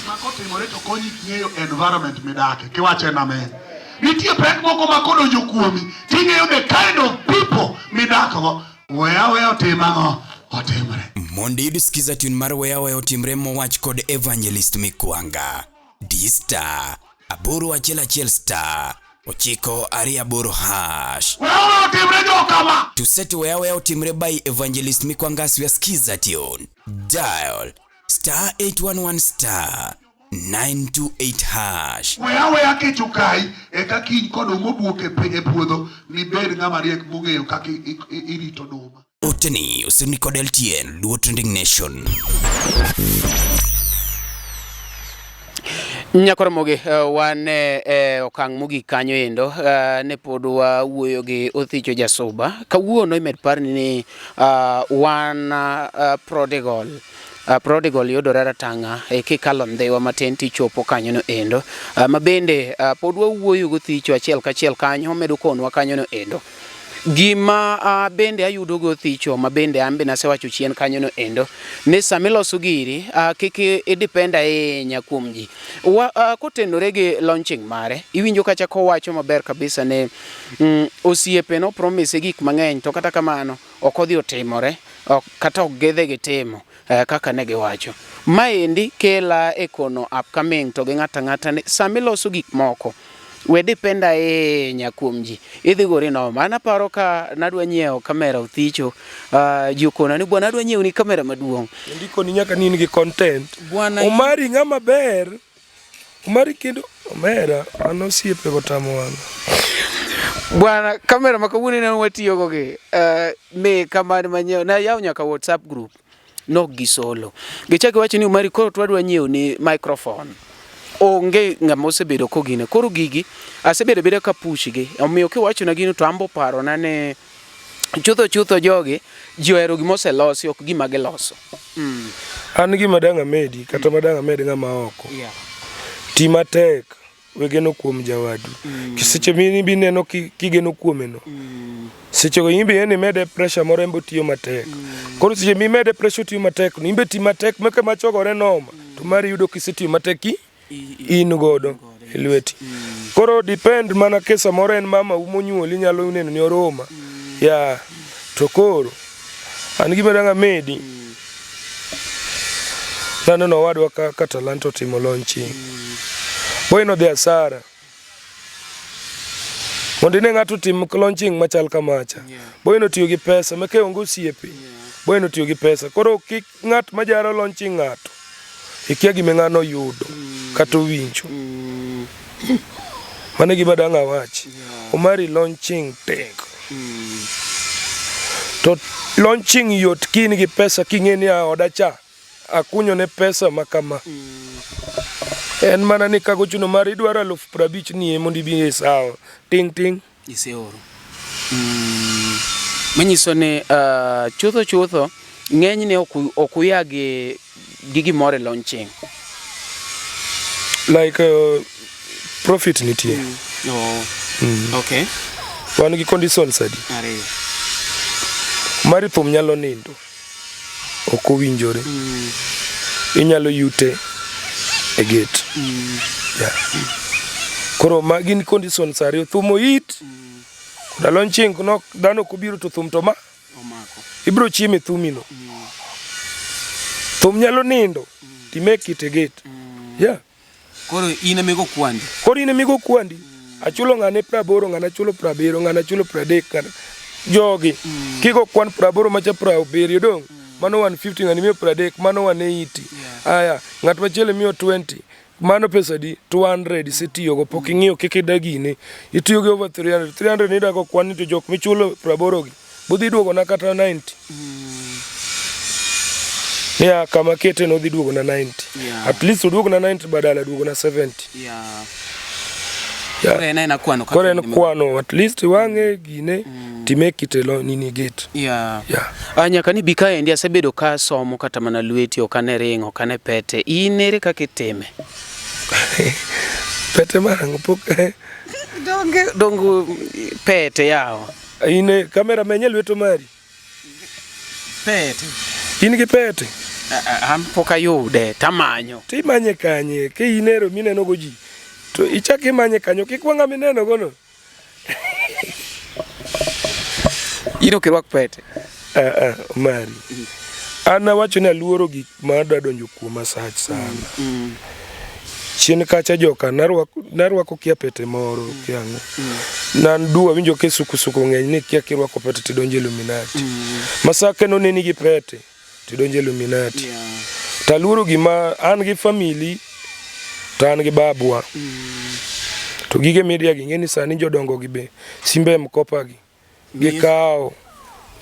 Makotimore to konyi ng'eyo environment midake kiwache na men. Nitie pek moko makodonjo kuomi ting'eyo the kind of people midakgo. Weya otimang'o otimre. Mondo idisikiza tune mar weya otimre mowach kod Evangelist Mikwanga. D-Star 811 star 928#. Weya otimre jokama. To set weya otimre by Evangelist Mikwanga siyaskiza tune. Dial *811 star 928 hash. Weya kichukai eka kiny koduma buok e puodho nibed ng'ama riek mong'eyo kaka irito oduma. Oteni oseni kod LTN Luo Trending Nation. Nyakoromoge wan okang' mogik kanyo endo ne pod wawuoyo gi Othicho Jasuba. Kawuono imed parni ni wan prodigal yudore ratanga kikalo ndhewa matin tichopo kanyo no endo. Mabende pod wawuoyo gi Othicho achiel kachiel kanyo medo konwa kanyo no endo. Gima bende ayudo go Othicho mabende ambe nasewacho chien kanyo no endo ne samiloso giri kiki idependa kuom ji kotenore gi launching mare iwinjo kacha kowacho maber kabisa ne osiepe no promise gik mang'eny to kata kamano ok odhi otimore kata ok gedhe gitimo kaka ne giwacho. Maendi kela ekono upcoming to gi ng'ata ne samiloso gik moko we dependa kuom ji idhi gore no. Mana paro ka nadwa nyiewo kamera Othicho jukona ni bwana adwa nyiewo ni kamera maduong'. Ndiko ni nyaka ni gi content. Omari ng'ama ber. Omari kendo omera anosiepe gotamo wana. Bwana kamera makawuni na watiyo goge me kamani manyiewo na yaw nyaka WhatsApp group no gisolo. Gichaki wacho ni Omari koro twadwa nyiewo ni microphone. Onge ng'ama osebedo kogine koro gigi asebedo ka push gi omiyo kiwacho na gino to ambo paro na ne chutho jogi ji ohero gima oselosi ok gima giloso. An gima dang' amedi kata madang' amedi ng'ama oko ti matek wegeno kuom jawadu kiseche mini bineno kigeno kuomeno seche go imbe ene mede pressure morembo tiyo matek koro seche mi mede pressure tiyo matek imbe ti matek meke machogore noma to mari yudo kisetiyo matek in godo elweti koro depend mana kesa moro en mama umonyuoli nyalo neno ni oroma ya to koro an gima dang' amedi naneno wadwa ka Talanta timo launching boyno dhi asara mondo ne ng'ato tim launching machal kamacha boyno tiyo gi pesa meke ongo osiepe boyno tiyo gi pesa koro kik ng'at majaro launching ng'ato ikia gime ng'ano yudo kata winjo mane gima dang' awachi Omari launching tek to launching yot kini gi pesa king'eni odacha akunyo ne pesa makama en mana ni kago chuno mari idwaro 50,000 ni mondo ibi sawa ting iseoro manyiso ne chutho ng'eny ne okuyagi gigi more launching like profit nitie okay wan gi conditions adi mari thum nyalo nindo ok owinjore inyalo yute e gate koro magin conditions ariyo thumo it da launching no dhano kubiro to thum to ma omako ibro chieme thumino thum nyalo nindo ti make it a gate koro ine migo kwandi achulo ng'ane 80 ng'ana chulo 70 ng'ana chulo 30 jogi kigo kwan 80 macha 70 dong mano 150 ng'ani miyo 30 mano 180 aya ng'at machielo miyo 20 mano pesa di 200 isetiyo go pok ing'iyo kike dagine itiyo gi over 300 ni dago kwan to jok michulo 80 gi budhi duogo na kata 90 ya kama kete no dhi duogo na 90 at least duogo na 90 badala duogo na 70 kore en kwano at least wang'e gine timake itelo nini gate nyaka ni bika endi asebedo ka somo kata mana lweti okane ringo okane pete inere kaka itime pete marango pok dongo pete yao ine kamera menye lweto mari pete in gi pete am pok ayude tamanyo timanye kanye ke inero mineno go ji to ichaki manye kanyo kikwanga mineno gono ino kirwak pete Omari ana wacho ni aluoro gik ma dadonjo kuom masach sana chien kacha joka narwako kia pete moro kiango nan duwa winjo ke sukusuku ng'eny ni kia kirwako pete tidonje Illuminati masake no ne nigi pete tidonje Illuminati taluoro gima an gi family tan gi babwa. To gige media gi ngeni sani jodongo gi be simbe mkopa gi gikao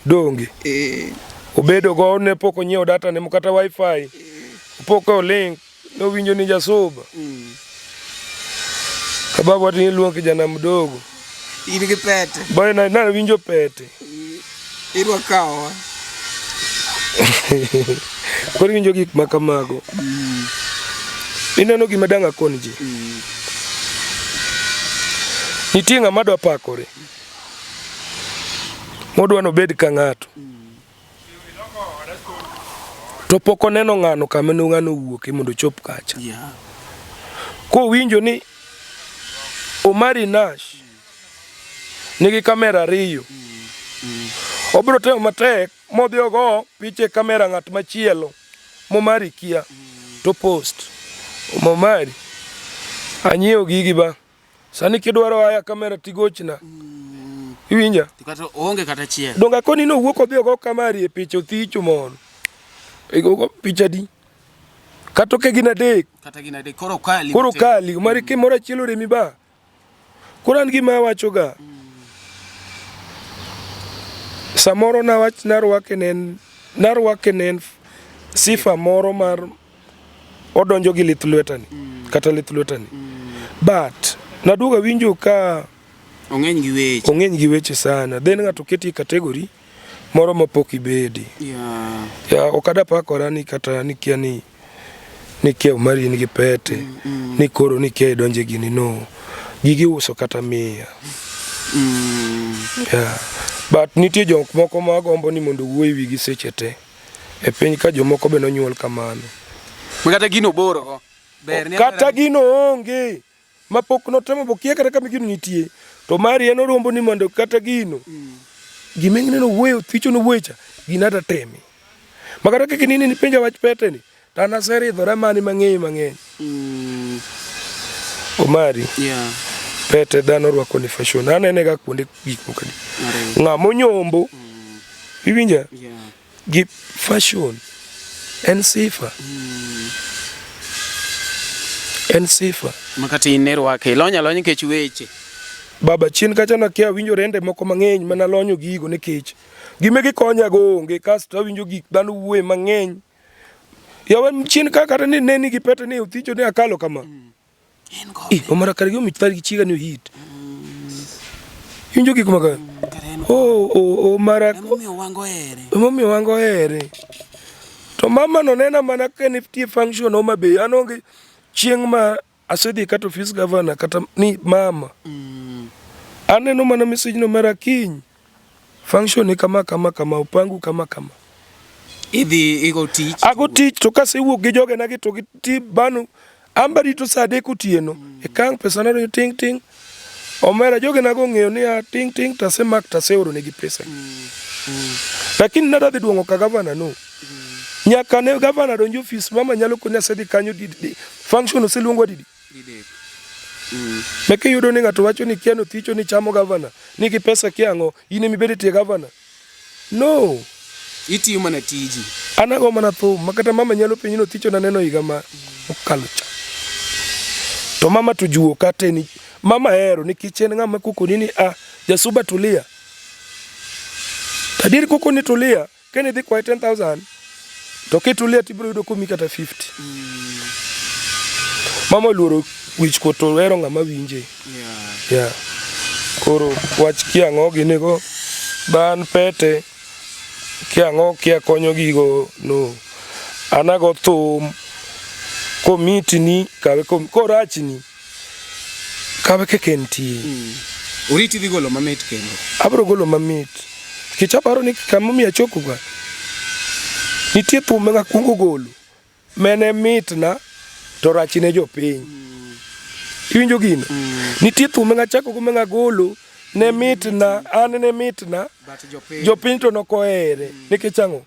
donge obedo go ne poko nyiew data ne mkata wifi poko link no winjo ni jasuba kababu ati luong kijana mdogo in gi pete bana na winjo pete irwa kawa kori winjo gik makamago ineno gima danga konji nitie ng'ama dwa pakore modwa no bed ka ng'ato to poko neno ng'ano kama no ng'ano wuoke mondo chop kacha ko winjo ni Omari Nash nigi kamera ariyo obro temo matek modhi ogo piche kamera ng'at machielo Omari kia to post Omari anyiewo gigi ba sani kidwaro aya kamera tigochna iwinja kata onge kata chiel donga koni no wuok odhi ogo kamari e picha othicho mon ego picha di kato ke gina dek koro kali Omari ke mora chielo remi ba kuran gima wacho ga samoro na wach narwake nen sifa moro mar odonjo gi lith lwetani kata lith lwetani but naduga winjo ka ong'eny gi weche sana then ng'ato keti category moro mapok ibedi ya okada pakora ni kata nikia ni nikia Omari ni gi pete ni koro nikia donje gini no gigi uso kata mia but nitie jok moko magombo ni mondo wuoyi wigi seche te e piny ka jomoko be nonyuol kamano kata gino boro ber ne kata gino onge mapok notemo bokia kata kama gino nitie to Omari en orombo ni mondo kata gino gimeng'ne no wuoyo thicho no wuocha ginata temi makata kiki nini ni penja wach pete ni tana seri dhora mani mang'eny Omari pete dhano rwako ni fashion anene ga kuonde gik mokadi ng'amo nyombo iwinja gi fashion en sifa makati inerwake lony kech weche baba chien kacha na kia winjo rende moko mang'eny mana lonyo gigo nikech gimegi konya go onge kasto winjo gik dhano wuoye mang'eny yawan chien kaka ni neni gi pete ni uthicho ni akalo kama Omara karigio mitari chiga ni hit winjo gik maka Omara momi wango ere to mama no nena mana ka niftie function Homa Bay anonge chieng ma asedhi kata office governor kata ni mama aneno mana message no mara kiny function ni kama upangu kama idhi igo tich ago tich to kasewuok gi joge na gi to gi banu ambari to sade kutieno e kang pesa na ting Omera joge na go ng'eyo ni ting tasemak taseoro ne gi pesa lakini nada dhi duongo ka governor no nyaka ne governor donjo office mama nyalo konya sedi kanyo di function oseluongo didi meke yudo ni ng'ato wacho ni kiano thicho ni chamo governor ni gi pesa kiango ine mibede tie governor no itiyo mana tiji anago mana thum makata mama nyalo piny no thicho na neno higa ma okalo cha to mama tujuo kate ni mama hero ni kichen ng'ama kuko nini jasuba tulia tadir kuko ni tulia kene dhi kwa 10,000 to kitulia tibro yudo komi kata 50 mama luoro wich ko to hero ng'ama winje koro wach kiang'o ginego ban pete kiang'o kia konyo gigo no anago thum komiti ni kawe korachni kawe kekentie uriti dhi golo mamit kendo abro golo mamit kichaparo ni kama mi achoko ga nitie thum nga kungo golo mene mitna to rachine jopiny iwinjo gino nitie thum nga chako go nga golo ne mitna ne mitna jopiny to nokoere nikech ang'o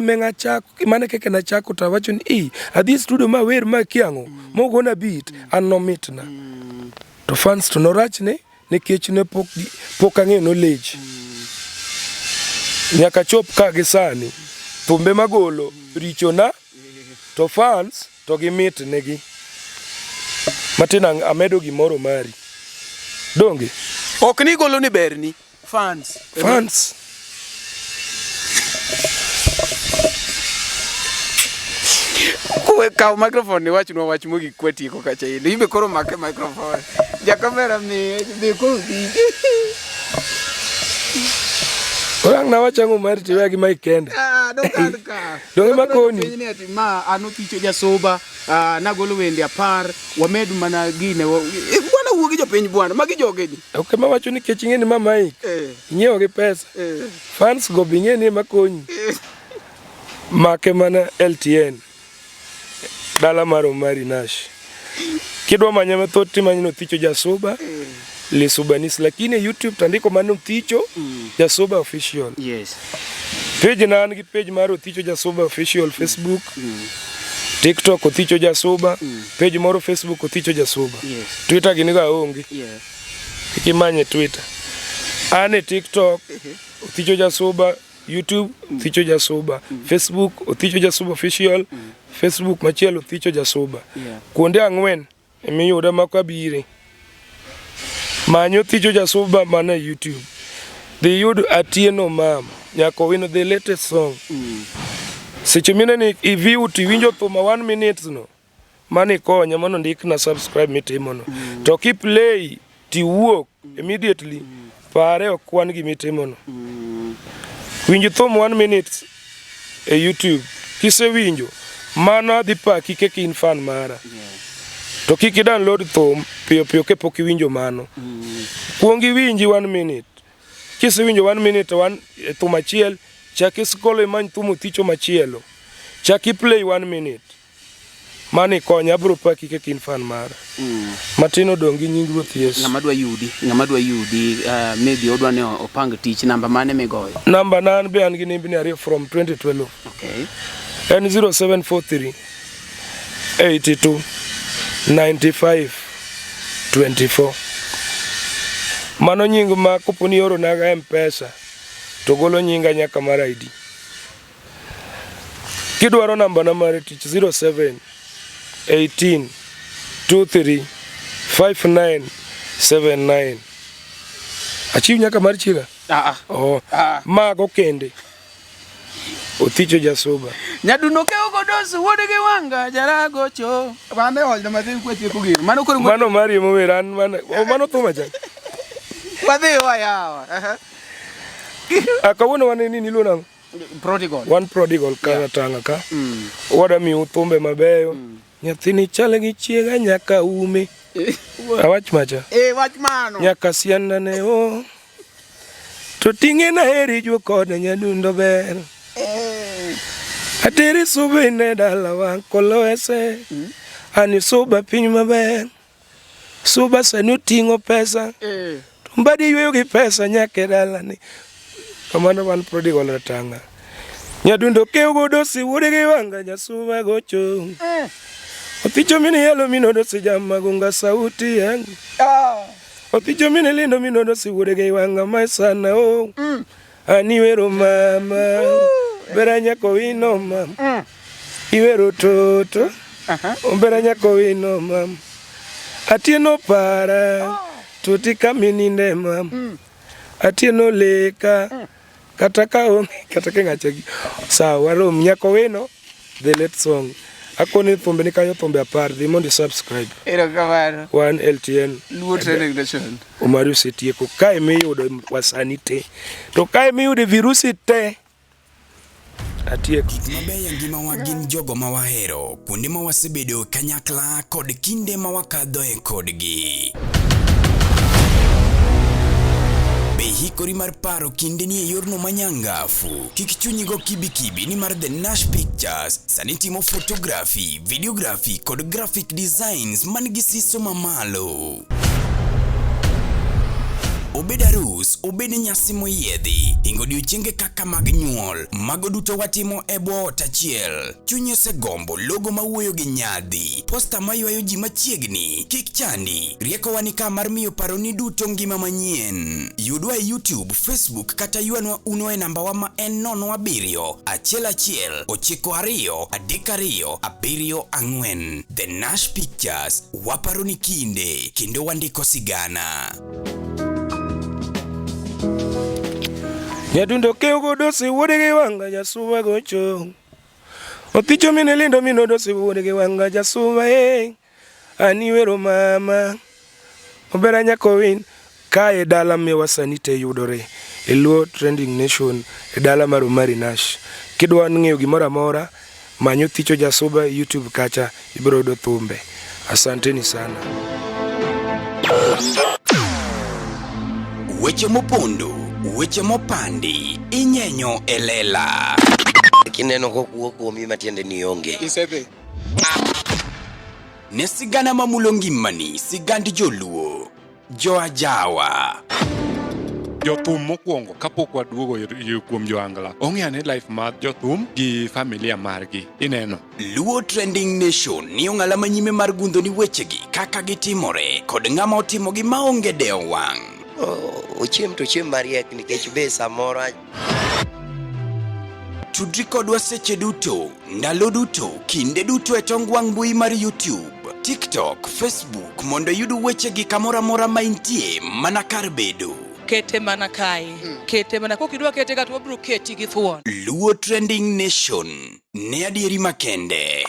menga chako mane keke na chako ta wacho ni adhi studio ma wer ma kiango mogona beat an no mitna to fans to no rachne nikech ne pok ang'e knowledge nyaka chop ka gi sani thumbe magolo richo na to fans to gi mitne gi matin amedo gimoro mari donge ok ni golo ni berni fans kuwe kaw microphone ni wach mogik kwatieko kacha ino ibe koro make microphone ja kamera mi koro orang na wachango mari tiwe gi mic kende donge makoni ni ati ma anoticho jasoba nagolo wende 10 wamedu mana gine bwana wuogi jopiny bwana magi jogeni ok ma wacho ni kech ing'eni ma mic nyiewo gi pesa fans go bing'eni makonyi make mana LTN dala mar Omari Nash kidwa manya mathoth timanyino Thicho Jasuba Lisubanis lakini YouTube tandiko mano Thicho Jasuba official. Yes. Page na angi page maro Thicho Jasuba official Facebook. TikTok Thicho Jasuba, page moro Facebook Thicho Jasuba. Yes. Twitter giniga ongi. Yeah. Ikimanye Twitter. Ane TikTok Thicho Jasuba, YouTube Thicho Jasuba, Facebook Thicho Jasuba official, Facebook machielo Thicho Jasuba. Kuonde ang'wen emiyuda makabire. Manyo Thicho Jasuba mana YouTube. They yud Atieno Mam. Nyako wino the latest song. Seche mineni iviu tiwinjo thuma 1 minute no. Mani konya mano ndik na subscribe mitimono. To keep play tiwuok immediately. Pare okwan gi mitimono. Winjo thum 1 minute e YouTube. Kise winjo mana dhi paki keke in fan mara. To kiki download thum piyo kepok iwinjo mano. Kuongi winji 1 minute. Kise winjo 1 minute thum achiel chaki scroll imany thum Thicho machielo. Chaki play 1 minute. Mani konya bro paki keke in fan mara. Matino dongi nying Ruoth Yesu. Ng'ama dwa yudi maybe odwa ne opang tich namba mane migoyo. Namba nan be an gi nimbi ni from 2012. Okay. And 0743 82 95 24. Mano nying ma koponi oro naga M-Pesa to golo nyinga nyaka mar ID. Kidwaro namba na mare tich 07 18 23 59 79. Achieve nyaka mar chiga? Mago kende. Thicho Jasuba. Nyaduno ke ogodosu wode ge wanga jarago cho. Bande holda mathin kwete ko gir. Mano mari mo weran mano to macha. Wadhi wa yawa. Akawuono wane nini lona prodigal. One prodigal kana tanga ka. Wada mi uthumbe mabeyo. Nyathini chale gi chiega nyaka ume. Awach macha. Wach mano. Nyaka siana ne o. To tinge na heri jo kod nyadundo ber. Ateri sube ne dala wan kolo ese. Ani suba piny maber. Suba sanu tingo pesa. Mbadi yweyo gi pesa nyake dala ni. Kamano One prodigal ratanga. Nyadundo keo godosi wude gi wanga Jasuba gocho. Thicho mini yelo minodo si jama gunga sauti yangu. Thicho mini lindo minodo si wude gi wanga maisana o. Aniwero mama. Bera nyako wino mam. Iwero toto. Bera nyako wino mam. Atieno para. Tuti kamininde mam. Atieno leka. Kataka ngachagi. Sawa rom nyako wino. The late song. Akoni thumbe ni kanyo thumbe 10 dhi mondo subscribe. Ero kamano. One LTN. Luo training nation. Omari osetieko kae miyudo wasani te. To kae miyudo virusi te. Atieko. Mabeyo ngima wa gin jogo ma wahero, kuonde ma wasebedo kanyakla kod kinde ma wakadhoe kodgi. Be hikori mar paro kinde ni e yorno manyangafu. Kik chunyigo kibi ni mar The Nash Pictures sani timo photography, videography kod graphic designs man gi siso mamalo. obed arus, obed nyasi moyiedhi, hingo odiochienge kaka mag nyuol, mago duto watimo e bwo ot achiel. Chunyi osegombo logo mawuoyo gi nyadhi, posta maywayo ji machiegni, kik chandi, rieko wanika mar miyo paroni duto ngima manyien. Yudwa e YouTube, Facebook kata yuanwa uno e namba wa ma en 07111923274. The Nash Pictures, waparoni kinde kendo wandiko sigana. Nyadundo keo godosi wuode gi wanga jasuba gocho. Oticho mine lindo minodosi wuode gi wanga jasuba aniwero mama. Obera nyako win kae dala me wasani te yudore. E Luo Trending Nation e dala mar Omari Nash. Kidwa ng'eyo gimoro amora manyo Thicho Jasuba YouTube kacha ibiro do thumbe. Asanteni sana. Weche mopondo, weche mopandi, inyenyo elela. Kineno kokuo kuomi matiende ni onge. Isebe. Ne sigana mamulo ngimani, sigand joluo, joajawa. Jothum mokwongo kapok waduogo kuom joangla, ong'eane life mar jothum gi familia margi. Ineno. Luo Trending Nation ni ong'ala manyime mar gundo ni wechegi kaka gitimore kod ng'ama otimogi maonge deo wang'. Ochiem to chiem mariek nikech be samoro Tudri kodwa seche duto, ndalo duto, kinde duto e tong wang' mbui mar YouTube, TikTok, Facebook mondo yud wechegi kamora mora ma intie mana kar bedo. Kete mana kae. Kete mana kokidwa kete ka to wabro keti gi thuon. Luo Trending Nation, ne adieri makende.